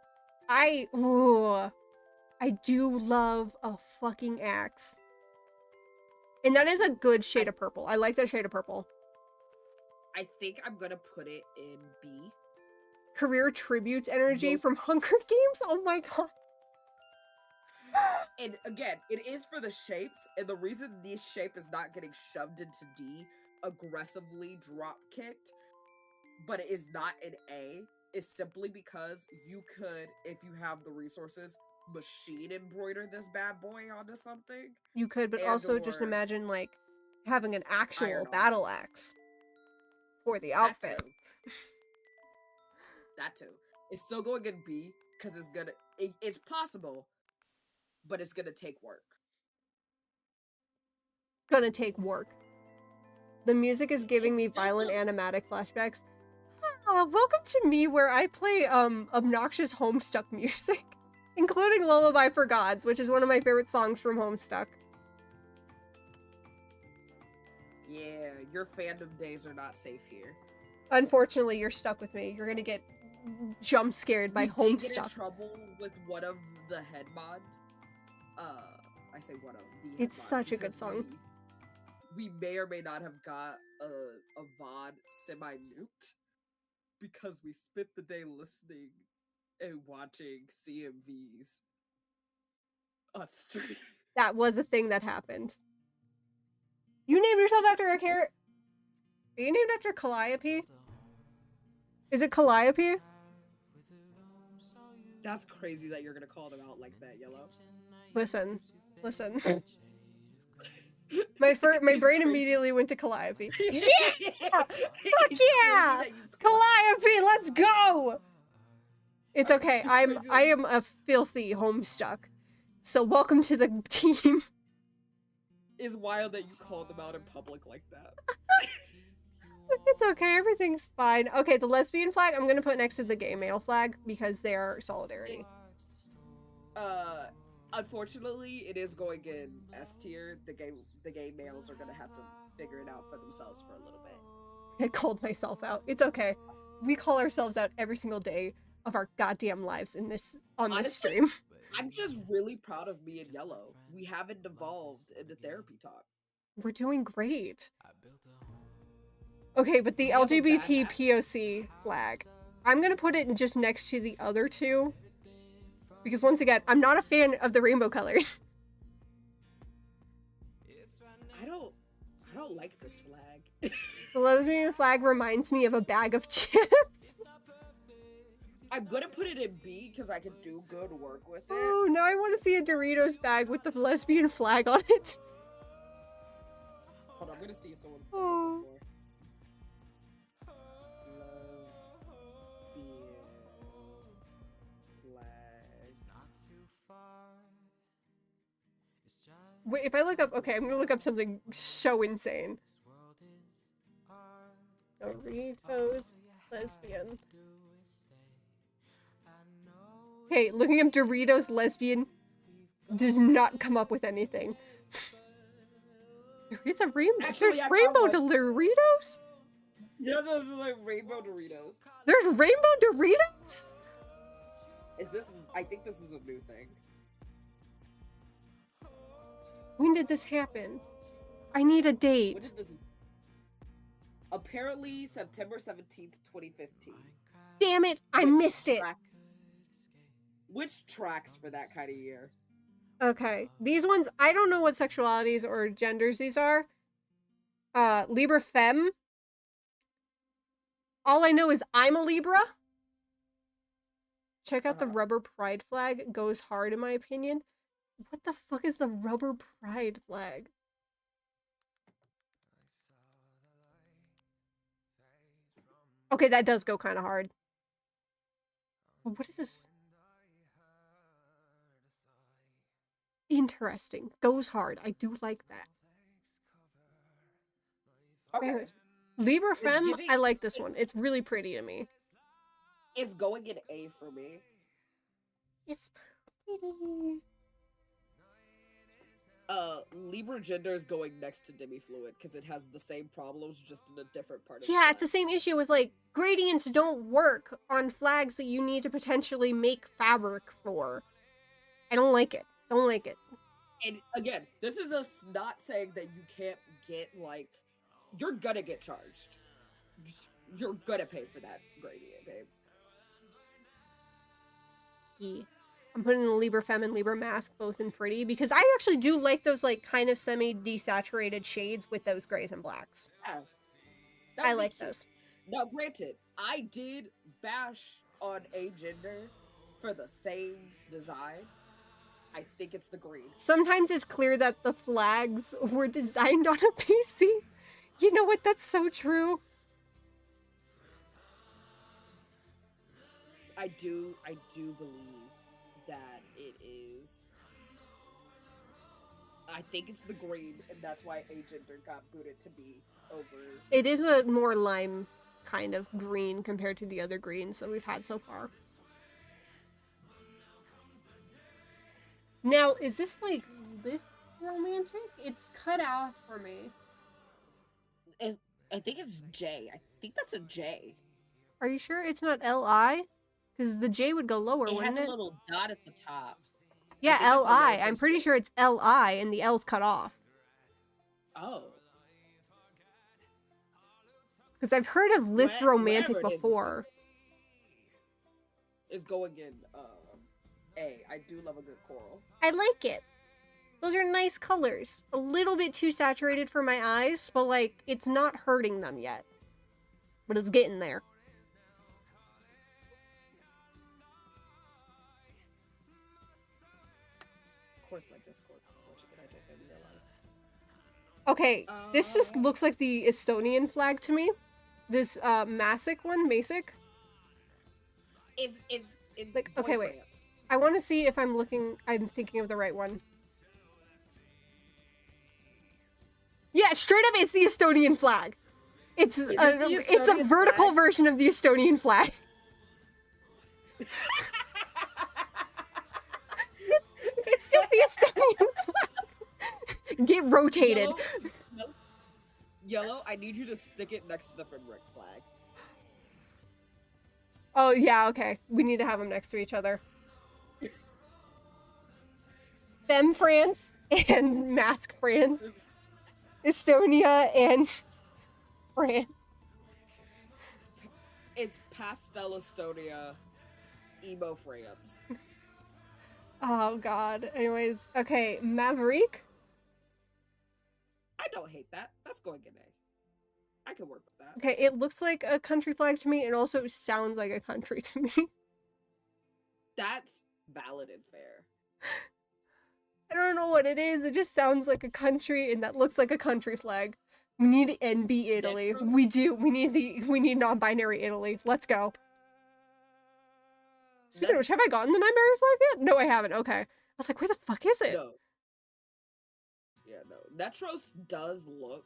I do love a fucking axe. And that is a good shade of purple. I like that shade of purple. I think I'm gonna put it in B. Career tributes energy Most- from Hunger Games? Oh my god. And again, it is for the shapes, and the reason this shape is not getting shoved into D, aggressively drop kicked, but it is not in A, is simply because you could, if you have the resources, machine embroider this bad boy onto something. You could, but And also just or imagine like having an actual iron on. battle axe for the outfit. That too. It's still going in B because it's possible, but it's gonna take work. It's gonna take work. The music is giving me It's still violent a- animatic flashbacks. Welcome to me where I play obnoxious Homestuck music, including Lullaby for Gods, which is one of my favorite songs from Homestuck. Yeah, your fandom days are not safe here. Unfortunately, you're stuck with me. You're gonna get jump scared by We did get in Homestuck. trouble with one of the head mods. I say one of the head It's mods such a good because song. We may or may not have got a VOD semi-nuked because we spent the day listening and watching CMVs on stream. That was a thing that happened. You named yourself after a character. Are you named after Calliope? Is it Calliope? That's crazy that you're gonna call them out like that, Yellow. Listen. My brain crazy. immediately went to Calliope. Yeah! Fuck yeah! Calliope, let's go! It's okay. It's I crazy. am a filthy Homestuck. So welcome to the team. It's wild that you called them out in public like that. It's okay. Everything's fine. Okay, the lesbian flag I'm gonna put next to the gay male flag because they are solidarity. Unfortunately, it is going in S tier. The gay males are gonna have to figure it out for themselves for a little bit. I called myself out. It's okay. we call ourselves out every single day of our goddamn lives in this on this Honestly, stream. I'm just really proud of me and Yellow. We haven't devolved into therapy talk. We're doing great. Okay, but the We have a bad LGBT habit. POC flag, I'm gonna put it just next to the other two. Because once again, I'm not a fan of the rainbow colors. I don't like this flag. The lesbian flag reminds me of a bag of chips. I'm gonna put it in B because I can do good work with it. Oh, now I want to see a Doritos bag with the lesbian flag on it. Hold on, I'm gonna see if someone's done Oh. it before. Lesbian flag. Wait, if I look up, okay, I'm gonna look up something so insane. Doritos lesbian. Okay, looking up Doritos lesbian does not come up with anything. It's a rainbow. Actually, There's I found rainbow one. Doritos? Yeah, those are like rainbow Doritos. There's rainbow Doritos? Is this? I think this is a new thing. When did this happen? I need a When date. did this? Apparently, September 17th, 2015. Damn it, I Which missed it. Which tracks for that kind of year? Okay, these ones, I don't know what sexualities or genders these are. Libra Femme. All I know is I'm a Libra. Check out the Uh-huh. rubber pride flag. Goes hard in my opinion. What the fuck is the rubber pride flag? Okay, that does go kind of hard. What is this? Interesting. Goes hard. I do like that. Okay. Very- Libra Femme, giving- I like this one. It's really pretty to me. It's going in A for me. It's pretty. Libra gender is going next to demi-fluid because it has the same problems, just in a different part of Yeah, it's the the same issue with like gradients don't work on flags that you need to potentially make fabric for. I don't like it. Don't like it. And again, this is us not saying that you can't get like, you're gonna get charged. You're gonna pay for that gradient, babe. I'm putting the Libra Femme and Libra Mask both in pretty because I actually do like those like kind of semi-desaturated shades with those grays and blacks. Yeah, I that'd be like cute. those. Now, granted, I did bash on a gender for the same design. I think it's the green. Sometimes it's clear that the flags were designed on a PC. You know what? That's so true. I do believe that it is. I think it's the green, and that's why a gender got booted to be over. It is a more lime kind of green compared to the other greens that we've had so far. Now, is this like this romantic? It's cut out for me. I think it's J. I think that's a J. Are you sure it's not LI? Because the J would go lower, It has wouldn't a it? little dot at the top. Yeah, think it's a LI. I'm lowercase pretty j. sure it's LI and the L's cut off. Oh. Because I've heard of Lith Romantic whatever it is, before. Is going in A. I do love a good coral. I like it. Those are nice colors. A little bit too saturated for my eyes, but like, it's not hurting them yet. But it's getting there. Of course, my Discord watching it. I didn't realize. Okay, this just Uh, looks like the Estonian flag to me. This Masic one, Masic. It's Like, okay, wait. boyfriends. I want to see if I'm thinking of the right one. Yeah, straight up, it's the Estonian flag. It's it a, the it's a Estonian vertical flag? version of the Estonian flag. It's just the Estonian flag. Get rotated. Yellow, I need you to stick it next to the Finrick flag. Oh, yeah, okay. We need to have them next to each other. Femme France and Mask France. Estonia and France. It's Pastel Estonia, Emo France. Oh, God. Anyways, okay, Maverick. I don't hate that. That's going in A. I can work with that. Okay, it looks like a country flag to me, and also sounds like a country to me. That's valid and fair. I don't know what it is. It just sounds like a country, and that looks like a country flag. We need NB Italy. Metro? We do. We need non-binary Italy. Let's go. Speaking of which, have I gotten the non-binary flag yet? No, I haven't. Okay. I was like, where the fuck is it? No. Yeah, no. Netros does look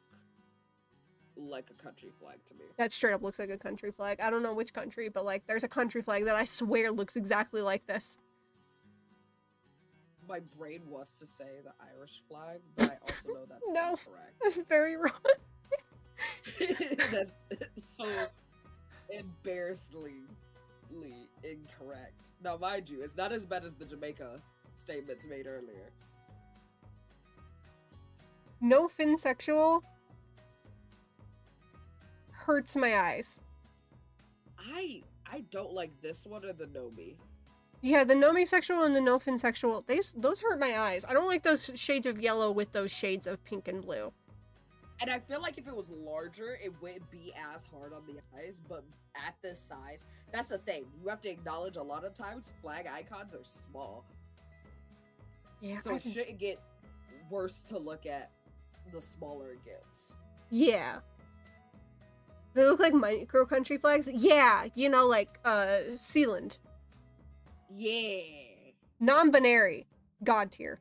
like a country flag to me. That straight up looks like a country flag. I don't know which country, but like, there's a country flag that I swear looks exactly like this. My brain wants to say the Irish flag, but I also know that's No. incorrect. That's very wrong. That's so embarrassingly incorrect. Now, mind you, it's not as bad as the Jamaica statements made earlier. No finsexual hurts my eyes. I don't like this one or the Nomi. Yeah, the nomisexual and the no finsexual, those hurt my eyes. I don't like those shades of yellow with those shades of pink and blue. And I feel like if it was larger, it wouldn't be as hard on the eyes, but at this size, that's the thing. You have to acknowledge a lot of times flag icons are small. Yeah. So it shouldn't get worse to look at the smaller it gets. Yeah. They look like micro country flags. Yeah, you know, like Sealand. Yeah. Non-binary. God tier.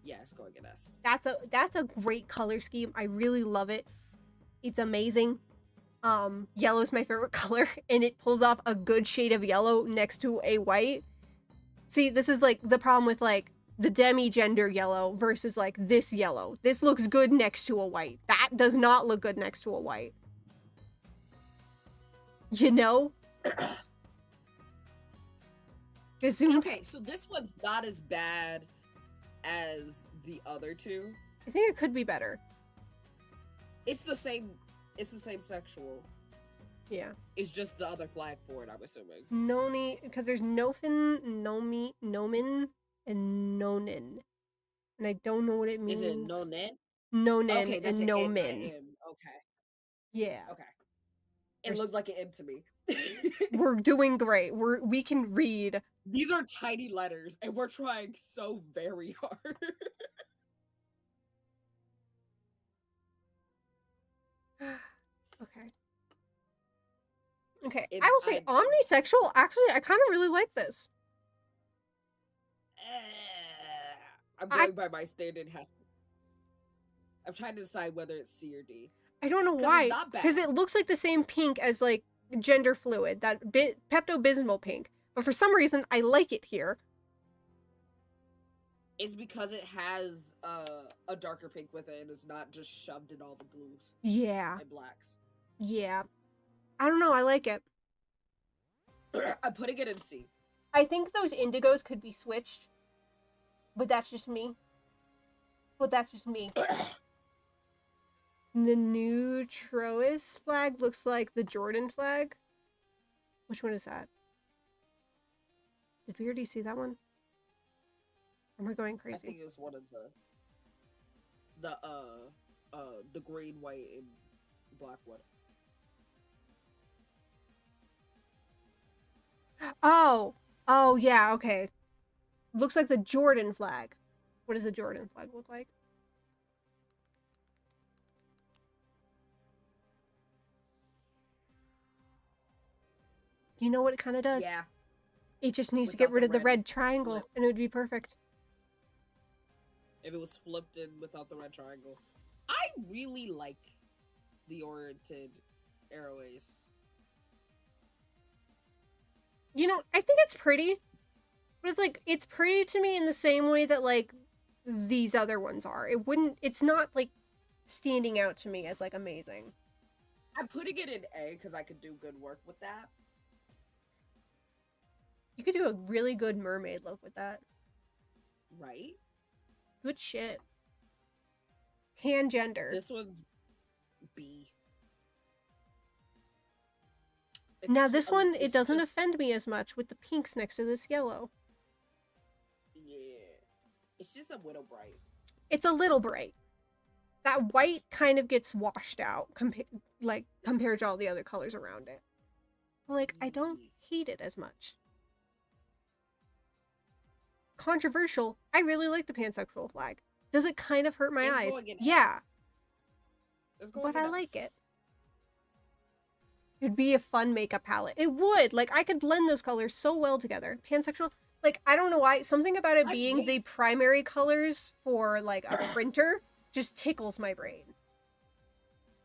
Yeah, it's going in S. That's a great color scheme. I really love it. It's amazing. Yellow is my favorite color, and it pulls off a good shade of yellow next to a white. See, this is like the problem with like the demi-gender yellow versus like this yellow. This looks good next to a white. That does not look good next to a white. You know? Okay, so this one's not as bad as the other two. I think it could be better. It's the same sexual. Yeah. It's just the other flag for it, I'm assuming. Noni, because there's Nofin, Nomi, Nomin, and Nonin. And I don't know what it means. Is it Nonin? Nonin Okay, that's and an M, Nomin. M. Okay. Yeah. Okay. It looked like an M to me. We're doing great. We can read. These are tiny letters, and we're trying so very hard. Okay. Okay. It's- I will say omnisexual. Actually, I kind of really like this. I'm going by my standard. I'm trying to decide whether it's C or D. I don't know 'Cause it's why. not bad. Because it looks like the same pink as like gender fluid, that Pepto-Bismol pink. But for some reason, I like it here. It's because it has a darker pink with it, and it's not just shoved in all the blues Yeah. and blacks. Yeah. I don't know. I like it. I'm putting it in C. I think those indigos could be switched. But that's just me. The new Troas flag looks like the Jordan flag. Which one is that? Did we already see that one? Am I going I crazy? think it was one of the green, white, and black one. Oh yeah, okay. Looks like the Jordan flag. What does the Jordan flag look like? You know what it kind of does? Yeah. It just needs to get Without rid the of the red red triangle, flip. and it would be perfect. If it was flipped in without the red triangle. I really like the oriented arrow ace. You know, I think it's pretty. But it's like, it's pretty to me in the same way that, like, these other ones are. It's not, like, standing out to me as, like, amazing. I'm putting it in A because I could do good work with that. You could do a really good mermaid look with that. Right? Good shit. Hand gender. This one's B. Now It's this one, it it's doesn't just- offend me as much with the pinks next to this yellow. Yeah. It's just a little bright. It's a little bright. That white kind of gets washed out compared to all the other colors around it. Like, I don't hate it as much. Controversial. I really like the pansexual flag. Does it kind of hurt my It's eyes? going in A. Yeah, It's going but in I S. like it. It'd be a fun makeup palette. It would. Like, I could blend those colors so well together. Pansexual, like, I don't know why. Something about it I being hate- the primary colors for, like, a printer just tickles my brain.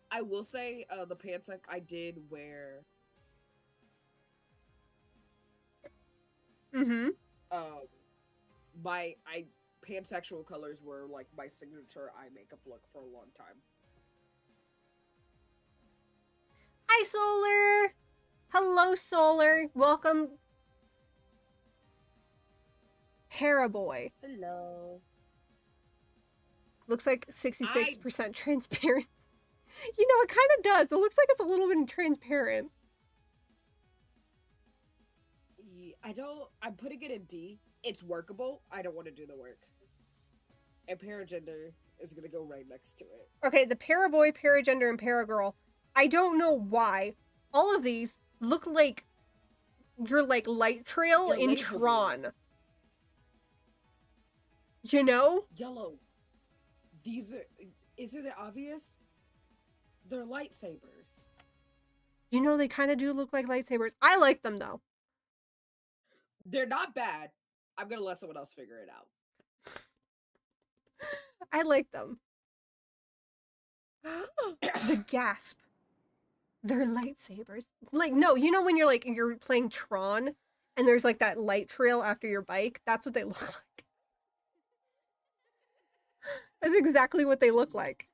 I will say the pants I did wear Mm-hmm. my pansexual colors were like my signature eye makeup look for a long time. Hi, Solar! Hello, Solar! Welcome. Paraboy. Hello. Looks like 66% transparent. You know, it kind of does. It looks like it's a little bit transparent. I'm putting it in D. It's workable. I don't want to do the work. And paragender is gonna go right next to it. Okay, the Paraboy, Paragender, and Paragirl. I don't know why. All of these look like your, like, light trail Your in laser beam. Tron. You know? Yellow. These are. Isn't it obvious? They're lightsabers. You know, they kind of do look like lightsabers. I like them, though. They're not bad. I'm gonna let someone else figure it out. I like them. The gasp. They're lightsabers. Like, no, you know when you're playing Tron and there's like that light trail after your bike? That's what they look like. That's exactly what they look like.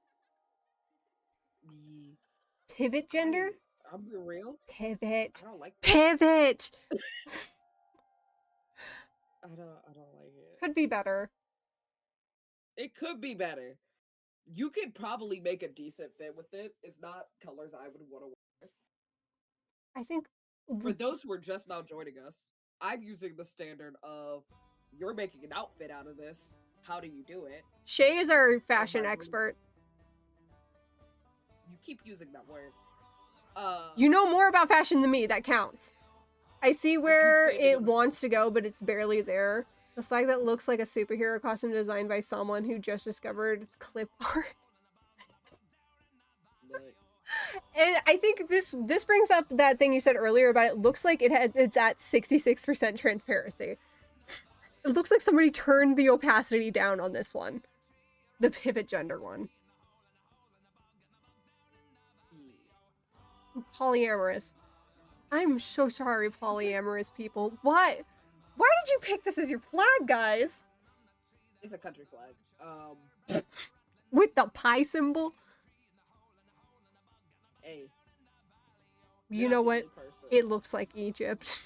The Pivot gender? I'm being real. Pivot. I don't like. Pivot! I don't like it. Could be better. It could be better. You could probably make a decent fit with it. It's not colors I would want to wear. I think For those who are just now joining us, I'm using the standard of you're making an outfit out of this. How do you do it? Shay is our fashion Barbie. expert. You keep using that word. You know more about fashion than me. That counts. I see where created it it. wants to go, but it's barely there. The flag that looks like a superhero costume designed by someone who just discovered its clip art. But And I think this brings up that thing you said earlier about it looks like it's at 66% transparency. It looks like somebody turned the opacity down on this one. The pivot gender one. Polyamorous. I'm so sorry, polyamorous people. Why? Why did you pick this as your flag, guys? it's a country flag. With the pie symbol? Hey. You you're know not the what? only person. It looks like Egypt.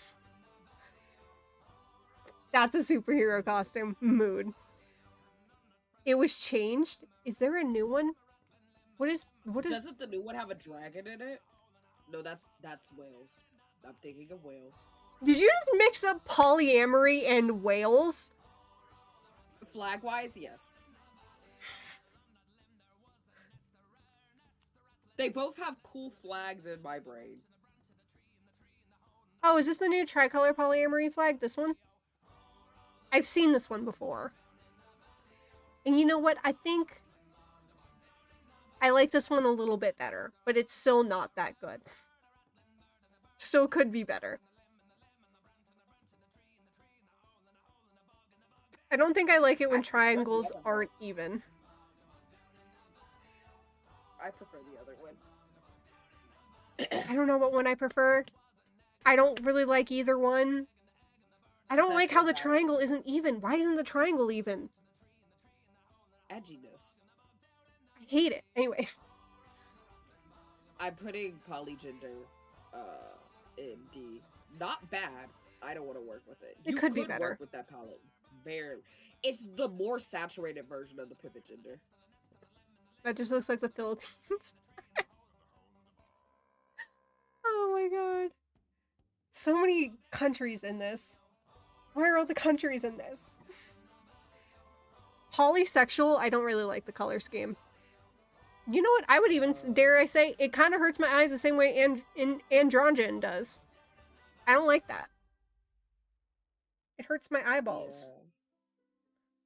That's a superhero costume. Mood. It was changed. Is there a new one? What is Doesn't the new one have a dragon in it? No, that's Wales. I'm thinking of Wales. Did you just mix up polyamory and whales? Flag wise, yes. They both have cool flags in my brain. Oh, is this the new tricolor polyamory flag? This one? I've seen this one before. And you know what? I think I like this one a little bit better, but it's still not that good. Still could be better. I don't think I like it when I prefer the triangles other one. aren't even. I prefer the other one. I don't know what one I prefer. I don't really like either one. I don't That's like so how the bad. triangle isn't even. Why isn't the triangle even? Edginess. I hate it. Anyways. I'm putting polygender in D. Not bad. I don't want to work with it. It You could be better. work with that palette. Very. It's the more saturated version of the pivot gender. That just looks like the Philippines. Oh my god. So many countries in this. Why are all the countries in this? Polysexual, I don't really like the color scheme. You know what? I would even dare I say it kind of hurts my eyes the same way androgen does. I don't like that. It hurts my eyeballs. Yeah.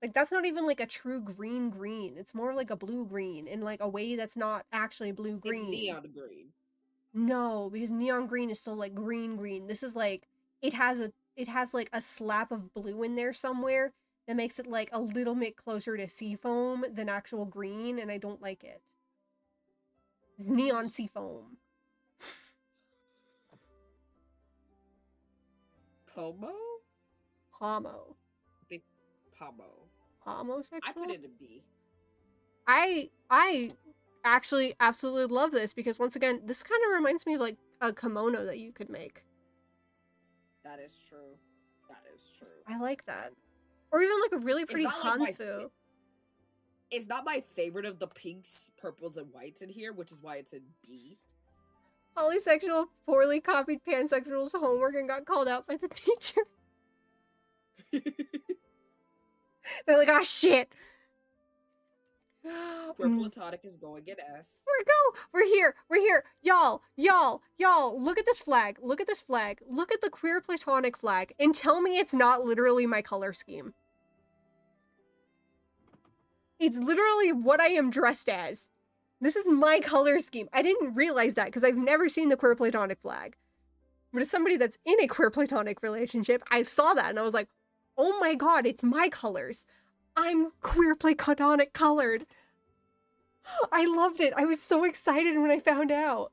Like that's not even like a true green. It's more like a blue green in like a way that's not actually blue green. It's neon green. No, because neon green is still like green. This is like it has like a slap of blue in there somewhere that makes it like a little bit closer to seafoam than actual green, and I don't like it. It's neon seafoam. Pomo? Homo. Big Pomo. Homosexual? I put it in B. I actually absolutely love this because once again, this kind of reminds me of like a kimono that you could make. That is true. That is true. I like that. Or even like a really pretty not like my hanfu. It's not my favorite of the pinks, purples, and whites in here, which is why it's in B. Polysexual poorly copied pansexual's homework and got called out by the teacher. They're like, oh shit. Queer platonic is going in S. We're here. Y'all, look at this flag. Look at the queer platonic flag and tell me it's not literally my color scheme. It's literally what I am dressed as. This is my color scheme. I didn't realize that because I've never seen the queer platonic flag. But as somebody that's in a queer platonic relationship, I saw that and I was like, oh my god, it's my colors. I'm queer platonic colored. I loved it. I was so excited when I found out.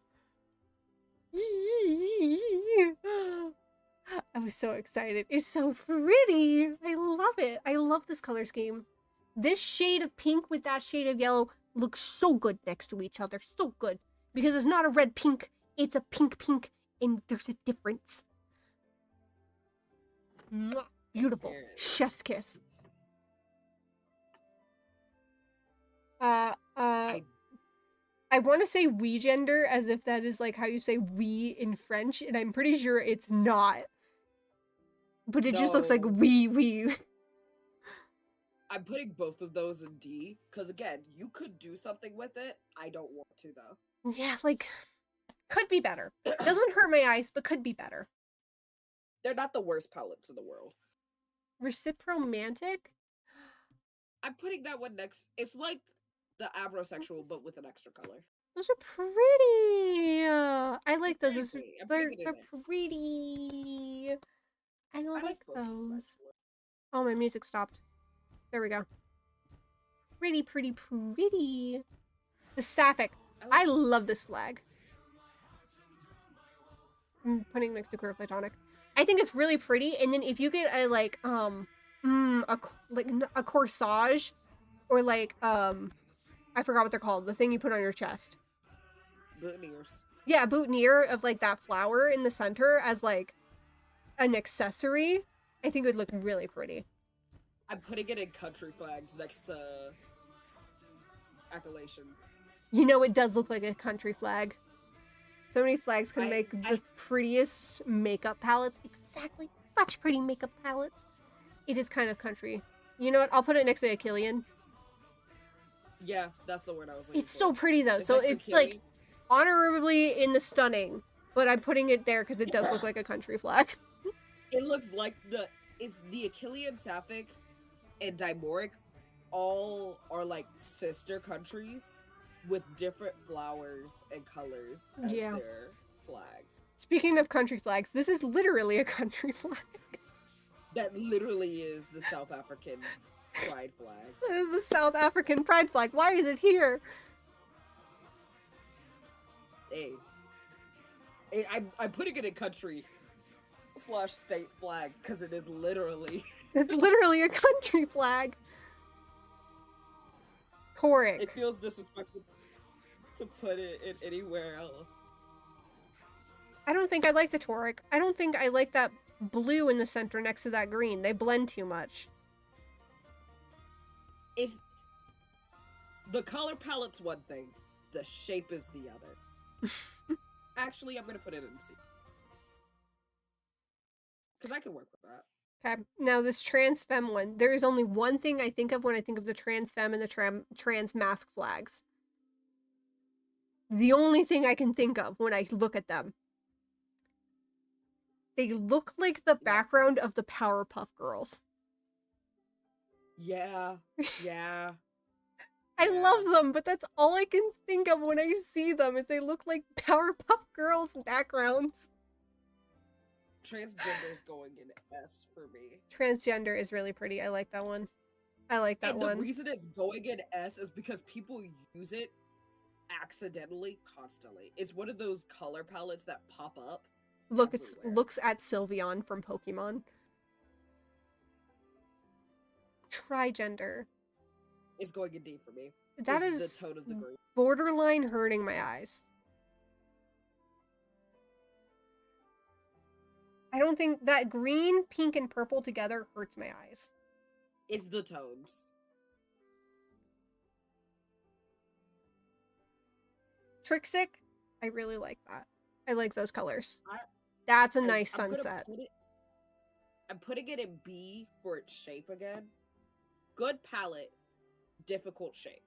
I was so excited. It's so pretty. I love it. I love this color scheme. This shade of pink with that shade of yellow looks so good next to each other. So good. Because it's not a red pink. It's a pink, and there's a difference. Mwah. Beautiful. Chef's kiss. I want to say we gender as if that is like how you say we in French, and I'm pretty sure it's not. But it just looks like we. I'm putting both of those in D, because again, you could do something with it. I don't want to, though. Yeah, like, could be better. Doesn't hurt my eyes, but could be better. They're not the worst palettes in the world. Recipromantic? I'm putting that one next. It's like the abrosexual, but with an extra color. Those are pretty. I like those. They're pretty. I like those. Oh, my music stopped. There we go. Pretty. The sapphic. I love this flag. I'm putting next to queer platonic. I think it's really pretty. And then if you get a like a corsage, or like I forgot what they're called. The thing you put on your chest. Boutonnieres. Yeah, boutonniere of like that flower in the center as like an accessory. I think it would look really pretty. I'm putting it in country flags next to Accolation. You know, it does look like a country flag. So many flags can make the prettiest makeup palettes. Exactly. Such pretty makeup palettes. It is kind of country. You know what? I'll put it next to Achillean. Yeah, that's the word I was looking for. It's so pretty, though. So it's like honorably in the stunning. But I'm putting it there because it does look like a country flag. It looks like the Achillean Sapphic and Dimoric all are like sister countries with different flowers and colors as their flag. Speaking of country flags, this is literally a country flag. That literally is the South African pride flag. That is the South African pride flag. Why is it here? Hey. I'm putting it in country / state flag because it is literally... It's literally a country flag. Toric. It feels disrespectful. to put it in anywhere else. I don't think I like the Toric. I don't think I like that blue in the center next to that green. They blend too much. Is the color palette's one thing, the shape is the other. Actually, I'm gonna put it in C. Because I can work with that. Okay, now this trans femme one. There is only one thing I think of when I think of the trans femme and the trans mask flags. The only thing I can think of when I look at them. They look like the background of the Powerpuff Girls. Yeah, yeah. I love them, but that's all I can think of when I see them is they look like Powerpuff Girls backgrounds. Transgender is going in S for me. Transgender is really pretty. I like that one. I like that and one. the reason it's going in S is because people use it accidentally constantly. It's one of those color palettes that pop up. Looks at Sylveon from Pokemon. Trigender. It's going in D for me. That It's is the tone of the green. borderline hurting my eyes. I don't think that green, pink, and purple together hurts my eyes. It's the tones. Trixic, I really like that. I like those colors. That's a nice I'm sunset. I'm putting it in B for its shape again. Good palette, difficult shape.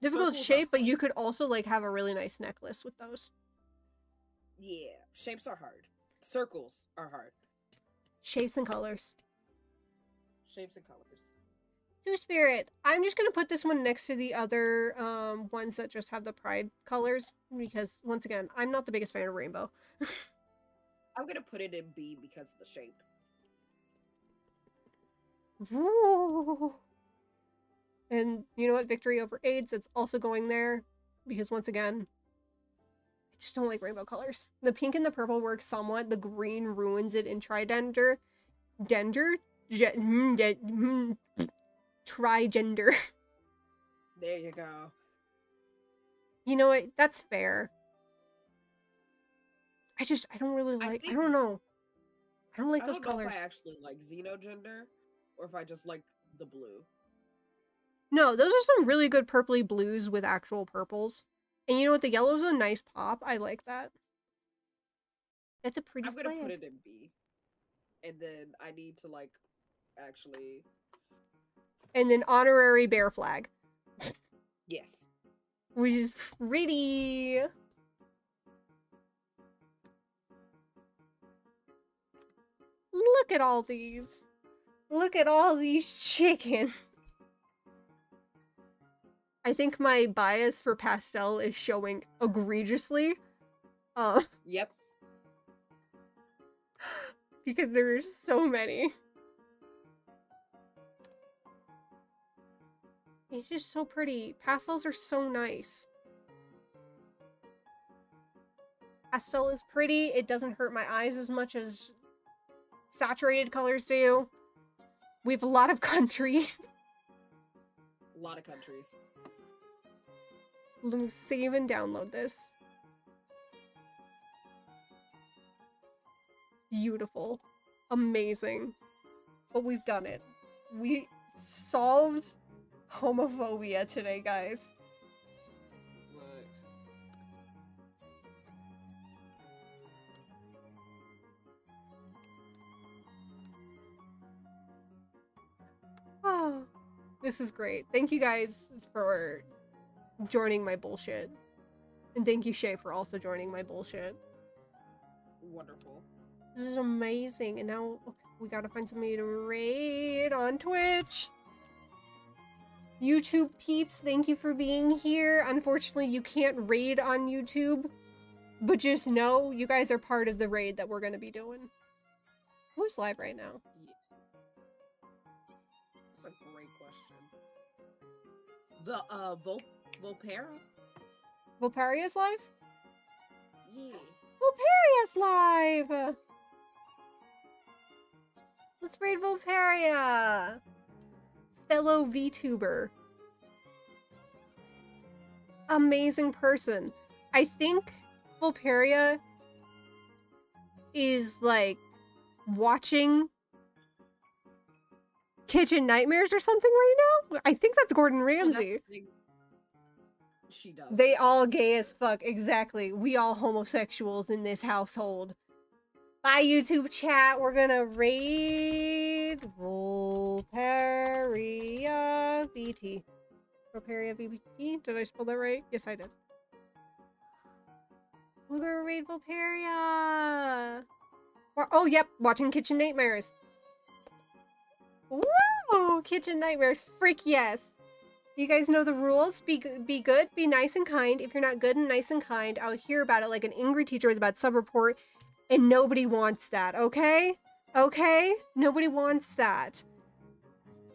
Difficult Circles are shape, but hard. you could also like have a really nice necklace with those. Yeah, shapes are hard. Circles are hard. Shapes and colors. Shapes and colors. Two Spirit. I'm just gonna put this one next to the other ones that just have the pride colors because once again, I'm not the biggest fan of rainbow. I'm gonna put it in B because of the shape. Ooh. And you know what? Victory over AIDS, it's also going there because once again, I just don't like rainbow colors. The pink and the purple work somewhat. The green ruins it in Tridender. Trigender. There you go. You know what? That's fair. I don't really like, I don't know. I don't like I those don't know colors. if I actually like Xenogender or if I just like the blue. No, those are some really good purpley blues with actual purples. And you know what? The yellow's a nice pop. I like that. That's a pretty I'm gonna flag. put it in B. And then I need to like actually And then honorary bear flag, yes. which is pretty. Look at all these. Look at all these chickens. I think my bias for pastel is showing egregiously. Yep. Because there's so many. It's just so pretty. Pastels are so nice. Pastel is pretty. It doesn't hurt my eyes as much as saturated colors do. We have a lot of countries. A lot of countries. Let me save and download this. Beautiful. Amazing. But we've done it. We solved homophobia today, guys. Look. Oh, this is great. Thank you guys for joining my bullshit. And thank you, Shay, for also joining my bullshit. Wonderful. This is amazing. And now we gotta find somebody to raid on Twitch. YouTube peeps, thank you for being here. Unfortunately, you can't raid on YouTube. But just know, you guys are part of the raid that we're gonna be doing. Who's live right now? Yes. That's a great question. The Volpera? Volparia's live? Yeah. Volparia's live! Let's raid Volparia! Fellow VTuber. amazing person. I think Vulperia is like watching Kitchen Nightmares or something right now. I think that's Gordon Well, that's Ramsay. the thing. She does. They all gay as fuck. Exactly. We all homosexuals in this household. Bye, YouTube chat. We're gonna raid Vulperia VT. Vulperia VT? Did I spell that right? Yes, I did. We're gonna raid Vulperia. Oh, yep. Watching Kitchen Nightmares. Woo! Kitchen Nightmares. Freak yes. You guys know the rules. Be good, be nice and kind. If you're not good and nice and kind, I'll hear about it like an angry teacher with a bad sub-report, and nobody wants that, okay? Okay? Nobody wants that.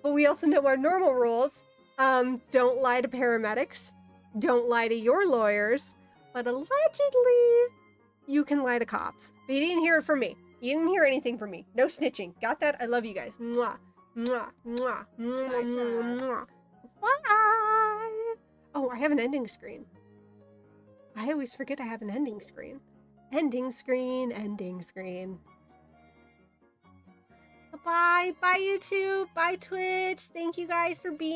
But we also know our normal rules. Don't lie to paramedics. Don't lie to your lawyers. But allegedly, you can lie to cops. But you didn't hear it from me. You didn't hear anything from me. No snitching. Got that? I love you guys. Mwah. Mwah. Mwah. Mwah. Nice Mwah. try. Mwah. Bye. Oh, I have an ending screen. I always forget I have an ending screen. Ending screen, ending screen. Bye. Bye, YouTube. Bye, Twitch. Thank you guys for being